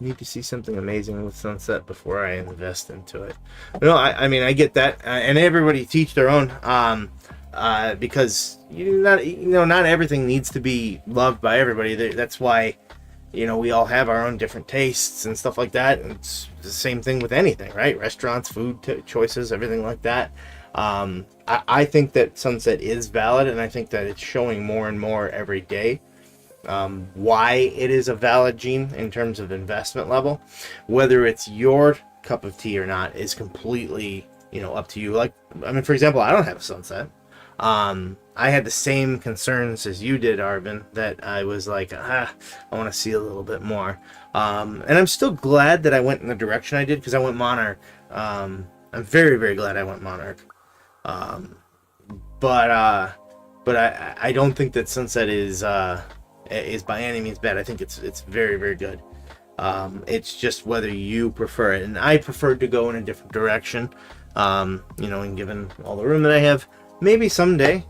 Need to see something amazing with sunset before I invest into it. No, I mean, I get that, and everybody teach their own, because not everything needs to be loved by everybody. That's why we all have our own different tastes and stuff like that. And it's the same thing with anything, right? Restaurants, food choices, everything like that. I think that sunset is valid, and I think that it's showing more and more every day. Why it is a valid gene in terms of investment level, whether it's your cup of tea or not, is completely up to you. Like, I mean, for example, I don't have a sunset. I had the same concerns as you did, Arvin, that I was like, I want to see a little bit more. And I'm still glad that I went in the direction I did, because I went monarch. I'm very, very glad I went monarch. But I don't think that sunset is by any means bad. I think it's very, very good. It's just whether you prefer it, and I preferred to go in a different direction. And given all the room that I have, maybe someday,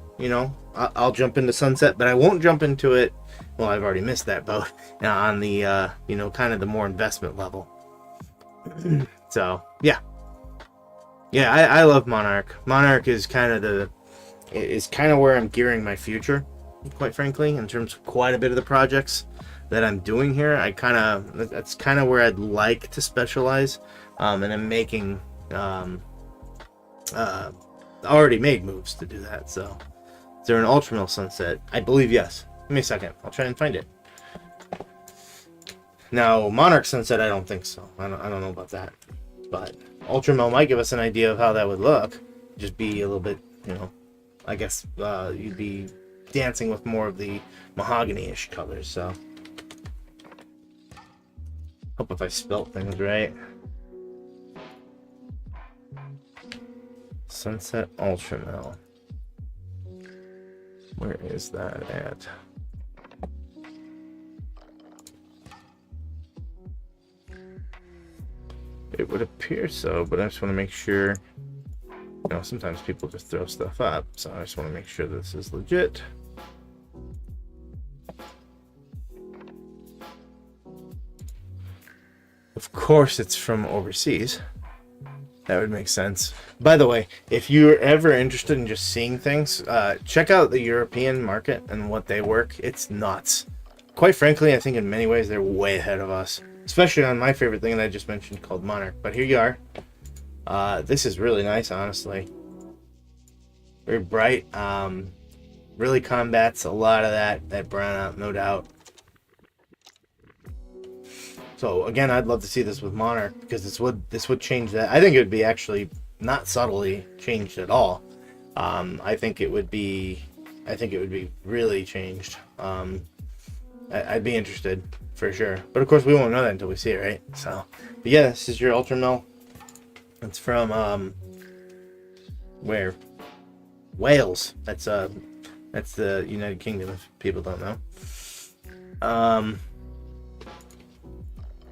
I'll jump into sunset, but I won't jump into it. Well, I've already missed that boat on the kind of the more investment level. So yeah, I love monarch. Monarch is kind of where I'm gearing my future, quite frankly, in terms of quite a bit of the projects that I'm doing here. That's kind of where I'd like to specialize, and I'm making already made moves to do that. So is there an ultramill sunset? I believe yes. Give me a second, I'll try and find it. Now monarch sunset, I don't think so. I don't know about that, but ultramill might give us an idea of how that would look. Just be a little bit, I guess you'd be dancing with more of the mahogany-ish colors. So hope if I spelt things right. Sunset ultramill. Where is that at? It would appear so, but I just want to make sure. Sometimes people just throw stuff up, so I just want to make sure this is legit. Of course, it's from overseas. That would make sense. By the way, if you're ever interested in just seeing things, check out the European market and what they work. It's nuts. Quite frankly, I think in many ways they're way ahead of us, especially on my favorite thing that I just mentioned called Monarch. But here you are. This is really nice, honestly. Very bright. Really combats a lot of that brownout, no doubt. So again, I'd love to see this with Monarch, because this would change that. I think it would be actually not subtly changed at all. I think it would be really changed. I'd be interested for sure. But of course, we won't know that until we see it, right? So, but yeah, this is your Ultra Mill. It's from where? Wales. That's the United Kingdom, if people don't know.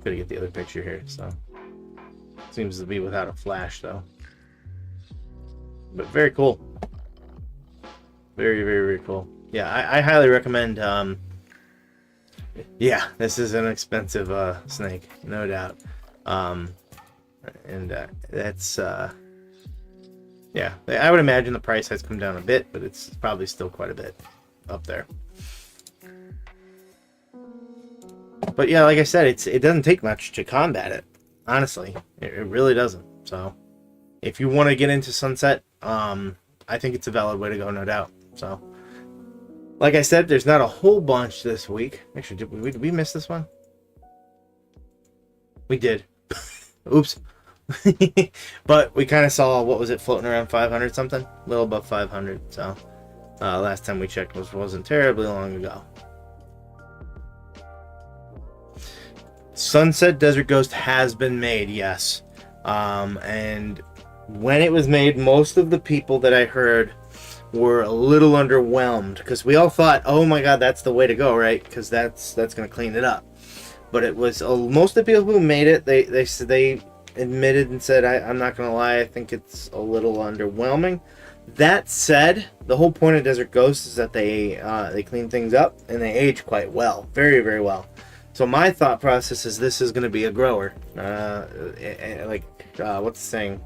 Gotta get the other picture here. So, seems to be without a flash though. But very cool. Very, very, very cool. Yeah, I highly recommend. Yeah, this is an expensive snake, no doubt. And that's yeah, I would imagine the price has come down a bit, but it's probably still quite a bit up there. But yeah, like I said, it doesn't take much to combat it. Honestly, it really doesn't. So, if you want to get into Sunset, I think it's a valid way to go, no doubt. So, like I said, there's not a whole bunch this week. Actually, did we miss this one? We did. Oops. But we kind of saw, what was it, floating around 500 something? A little above 500. So, last time we checked wasn't terribly long ago. Sunset Desert Ghost has been made, yes. And when it was made, most of the people that I heard were a little underwhelmed, because we all thought, oh my god, that's the way to go, right? Because that's going to clean it up. But it was most of the people who made it, they admitted and said, I'm not going to lie, I think it's a little underwhelming. That said, the whole point of Desert Ghost is that they clean things up and they age quite well, very, very well. So my thought process is this is going to be a grower. What's the saying?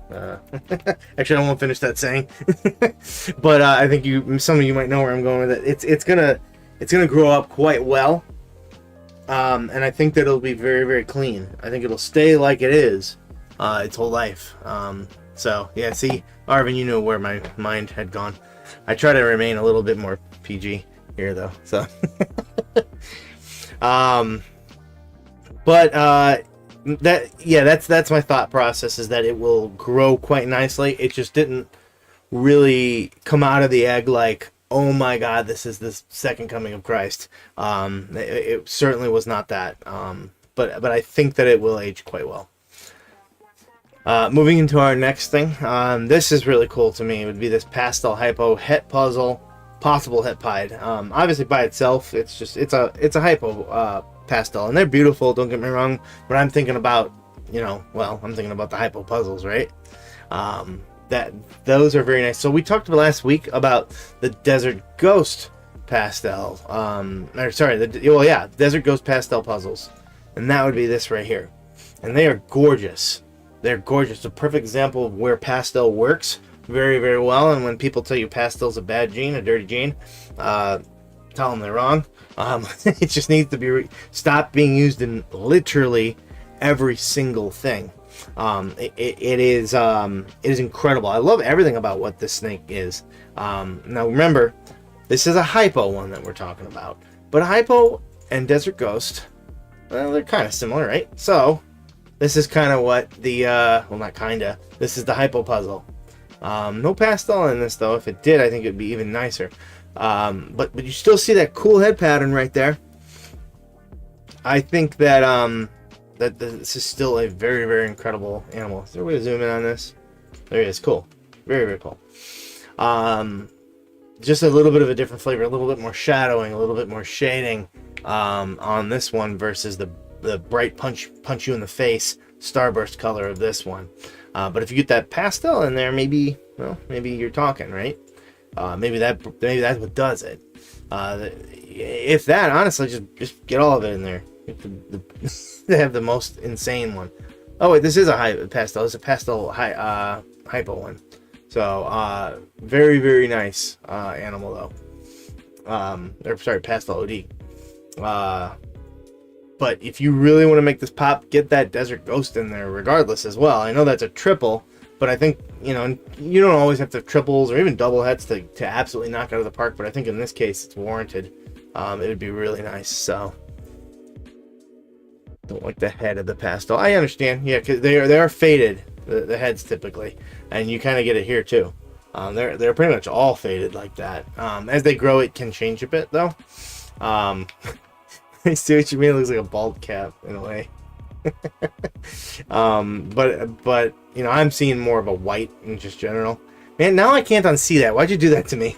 Actually, I won't finish that saying. But I think some of you might know where I'm going with it. It's gonna grow up quite well, and I think that it'll be very, very clean. I think it'll stay like it is its whole life. So yeah, see, Arvin, you know where my mind had gone. I try to remain a little bit more PG here, though. So, that's my thought process, is that it will grow quite nicely. It just didn't really come out of the egg like, oh my god, this is the second coming of Christ. It certainly was not that. But I think that it will age quite well. Moving into our next thing, this is really cool to me. It would be this pastel hypo het puzzle, possible het pied. Obviously by itself, it's a hypo pastel, and they're beautiful, don't get me wrong, but I'm thinking about, I'm thinking about the hypo puzzles, right? Those are very nice. So we talked last week about the Desert Ghost pastel, Desert Ghost pastel puzzles, and that would be this right here, and they are gorgeous. They're gorgeous. A perfect example of where pastel works very, very well. And when people tell you pastel's a bad gene, a dirty gene, tell them they're wrong. It just needs to be stop being used in literally every single thing. It is incredible. I love everything about what this snake is. Now remember, this is a hypo one that we're talking about, but hypo and Desert Ghost, well, they're kind of similar, right? So this is kind of what this is the hypo puzzle. No pastel in this though. If it did, I think it'd be even nicer. But you still see that cool head pattern right there. I think that that this is still a very, very incredible animal. Is there a way to zoom in on this? There it is. Cool. Very, very cool. Just a little bit of a different flavor, a little bit more shadowing, a little bit more shading on this one versus the bright punch you in the face starburst color of this one. But if you get that pastel in there, maybe you're talking, right? Maybe that's what does it. If that, honestly, just get all of it in there. They have the most insane one. Oh wait, this is a pastel. It's a pastel hypo one. So very, very nice animal though. Pastel OD. But if you really want to make this pop, get that Desert Ghost in there regardless as well. I know that's a triple, but I think, you don't always have to have triples or even double heads to absolutely knock out of the park, but I think in this case it's warranted. It would be really nice. So don't like the head of the pastel. I understand, yeah, because they are faded, the heads typically, and you kind of get it here too. They're pretty much all faded like that. As they grow, it can change a bit though. I see what you mean. It looks like a bald cap in a way. But you know, I'm seeing more of a white in just general. Man, now I can't unsee that. Why'd you do that to me?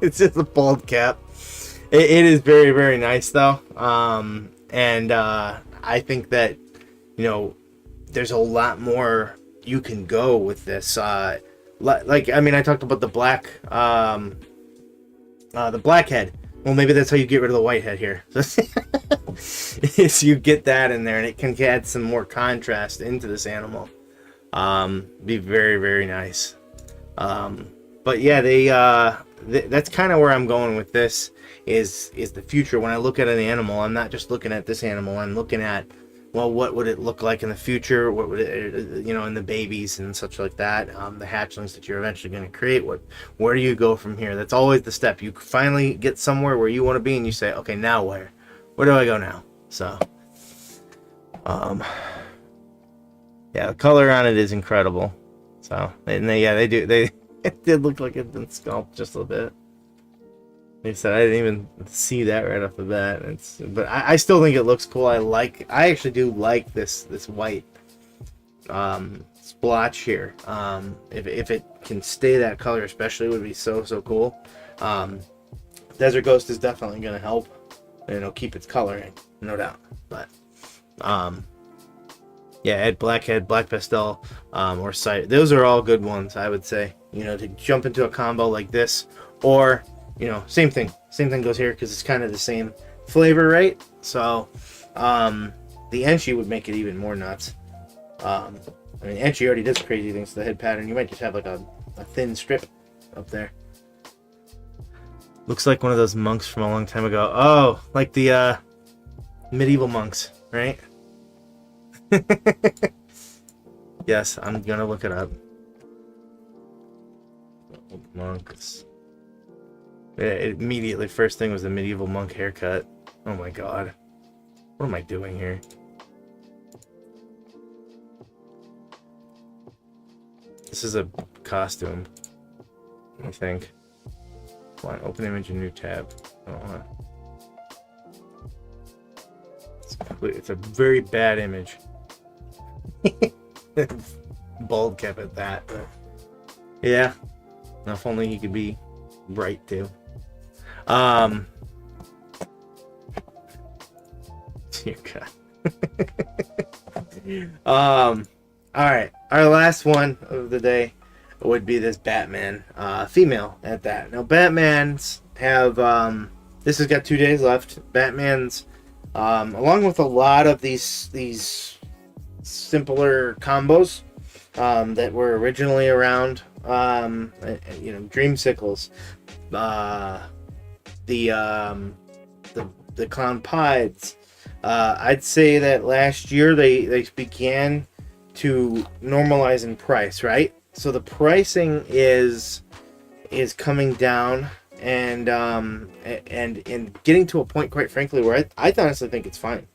It's just a bald cap. It is very, very nice though. And I think that, you know, there's a lot more you can go with this. Like, I mean, I talked about the blackhead. Well, maybe that's how you get rid of the whitehead here. Is you get that in there, and it can add some more contrast into this animal. Be very, very nice. But yeah, that's kind of where I'm going with this. Is the future. When I look at an animal, I'm not just looking at this animal. I'm looking at, well, what would it look like in the future? What would it, you know, in the babies and such like that, the hatchlings that you're eventually going to create. Where do you go from here? That's always the step. You finally get somewhere where you want to be, and you say, okay, now where do I go now? So, yeah, the color on it is incredible. So, and they it did look like it'd been sculpted just a little bit. Like I said, I didn't even see that right off the bat. But I still think it looks cool. I actually do like this white splotch here. If it can stay that color, especially, would be so cool. Desert Ghost is definitely going to help, you know, keep its coloring, no doubt. But yeah, add blackhead, black pastel, or sight. Those are all good ones, I would say. You know, to jump into a combo like this, or, you know, same thing goes here, because it's kind of the same flavor, right? So the Enchi would make it even more nuts. I mean, Enchi already does crazy things to the head pattern. You might just have like a thin strip up there. Looks like one of those monks from a long time ago. Oh, like the medieval monks, right? Yes, I'm gonna look it up. Monks. Yeah, immediately first thing was the medieval monk haircut. Oh my god. What am I doing here? This is a costume, I think. Come on, open image and new tab. Oh, it's a very bad image. Bald cap at that. But yeah. If only he could be bright too. Dear God. Alright. Our last one of the day would be this Batman. Female at that. Now Batmans have this has got 2 days left. Batman's along with a lot of these simpler combos that were originally around, you know, Dreamsicles, the Clown Pieds. I'd say that last year they began to normalize in price, right? So the pricing is coming down, and getting to a point, quite frankly, where I honestly think it's fine.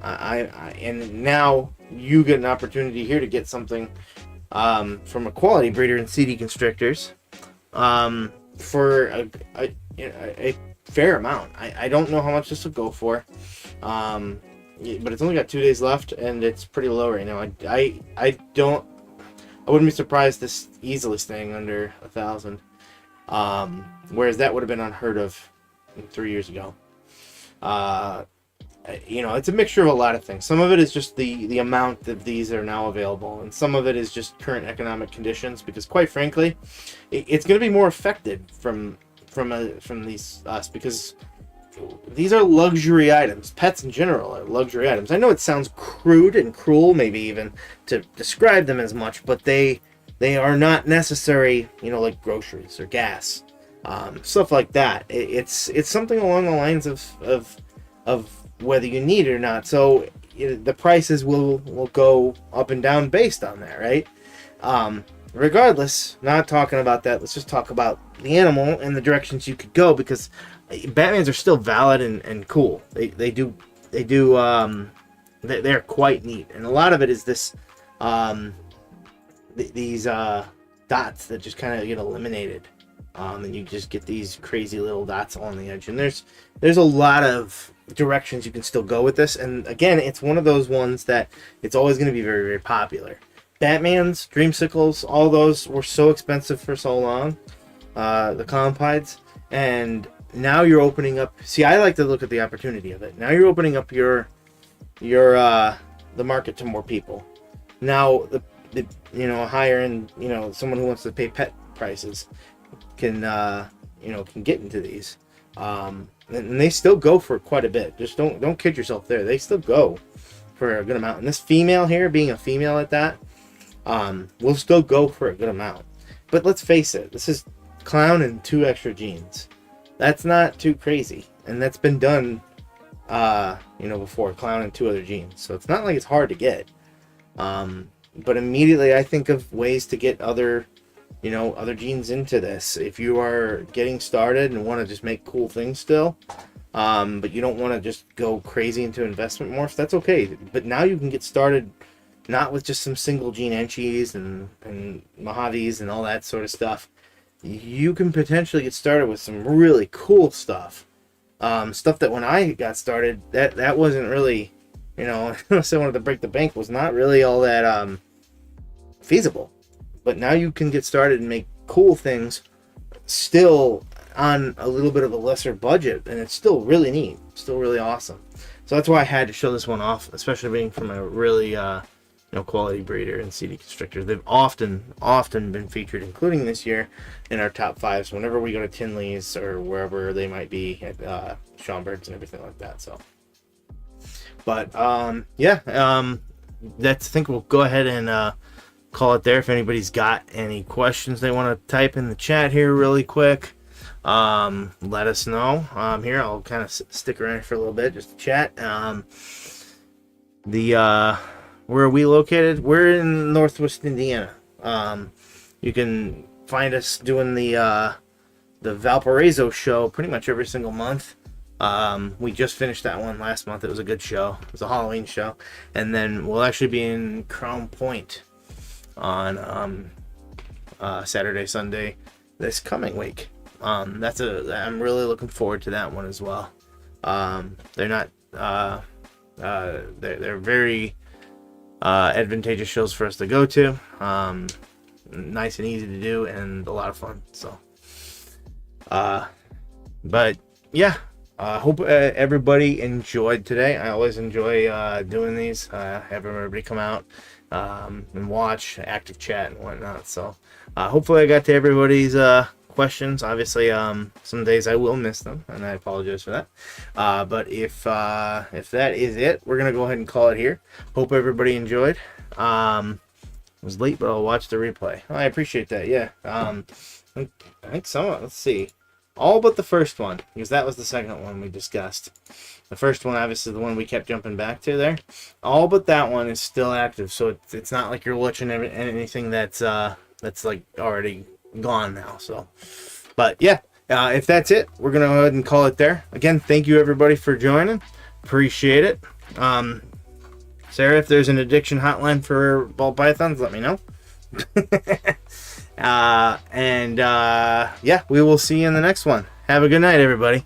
And now you get an opportunity here to get something from a quality breeder in CD Constrictors for a fair amount. I don't know how much this will go for, but it's only got 2 days left, and it's pretty low right now. I wouldn't be surprised this easily staying under 1,000, whereas that would have been unheard of 3 years ago. You know, it's a mixture of a lot of things. Some of it is just the amount that these are now available, and some of it is just current economic conditions, because quite frankly, it's going to be more affected from these because these are luxury items. Pets in general are luxury items. I know it sounds crude and cruel, maybe even, to describe them as much, but they are not necessary, you know, like groceries or gas, stuff like that. It's something along the lines of whether you need it or not. So the prices will go up and down based on that, right? Regardless, not talking about that. Let's just talk about the animal and the directions you could go, because Batmans are still valid and cool. They're quite neat, and a lot of it is this these dots that just kind of get eliminated and you just get these crazy little dots along the edge. And there's a lot of directions you can still go with this. And again, it's one of those ones that it's always going to be very, very popular. Batman's, Dreamsicles, all those were so expensive for so long, the Compides, and now you're opening up. See, I like to look at the opportunity of it. Now you're opening up the market to more people. Now the higher end, someone who wants to pay pet prices can get into these, and they still go for quite a bit. Just don't kid yourself there. They still go for a good amount. And this female here, being a female at that, will still go for a good amount. But let's face it, this is clown and 2 extra jeans. That's not too crazy, and that's been done before, clown and 2 other jeans. So it's not like it's hard to get. But immediately I think of ways to get other jeans into this. If you are getting started and want to just make cool things still, but you don't want to just go crazy into investment morphs, that's okay. But now you can get started not with just some single jean enchies and Mojaves and all that sort of stuff. You can potentially get started with some really cool stuff. Stuff that when I got started, that wasn't really, unless I wanted to break the bank, was not really all that feasible. But now you can get started and make cool things still on a little bit of a lesser budget, and it's still really neat, still really awesome. So that's why I had to show this one off, especially being from a really quality breeder and CD constrictor. They've often been featured, including this year, in our top 5s whenever we go to Tinley's or wherever they might be at Schomburg's and everything like that. So, but that's, I think we'll go ahead and call it there. If anybody's got any questions they want to type in the chat here really quick, let us know. Here, I'll kind of stick around for a little bit just to chat. Where are we located? We're in Northwest Indiana. You can find us doing the Valparaiso show pretty much every single month. We just finished that one last month. It was a good show. It was a Halloween show. And then we'll actually be in Crown Point on Saturday, Sunday this coming week. I'm really looking forward to that one as well. They're very advantageous shows for us to go to. Nice and easy to do and a lot of fun. So but yeah, hope everybody enjoyed today. I always enjoy doing these, having everybody come out and watch, active chat and whatnot. So hopefully I got to everybody's questions. Obviously some days I will miss them, and I apologize for that, but if that is it, we're gonna go ahead and call it here. Hope everybody enjoyed. It was late, but I'll watch the replay. I appreciate that. Yeah, I think someone, let's see, all but the first one, because that was the second one we discussed. The first one, obviously, the one we kept jumping back to there. All but that one is still active, so it's not like you're watching anything that's like already gone now. So, but yeah, if that's it, we're gonna go ahead and call it there. Again, thank you everybody for joining. Appreciate it. Sarah, if there's an addiction hotline for ball pythons, let me know. Yeah, we will see you in the next one. Have a good night, everybody.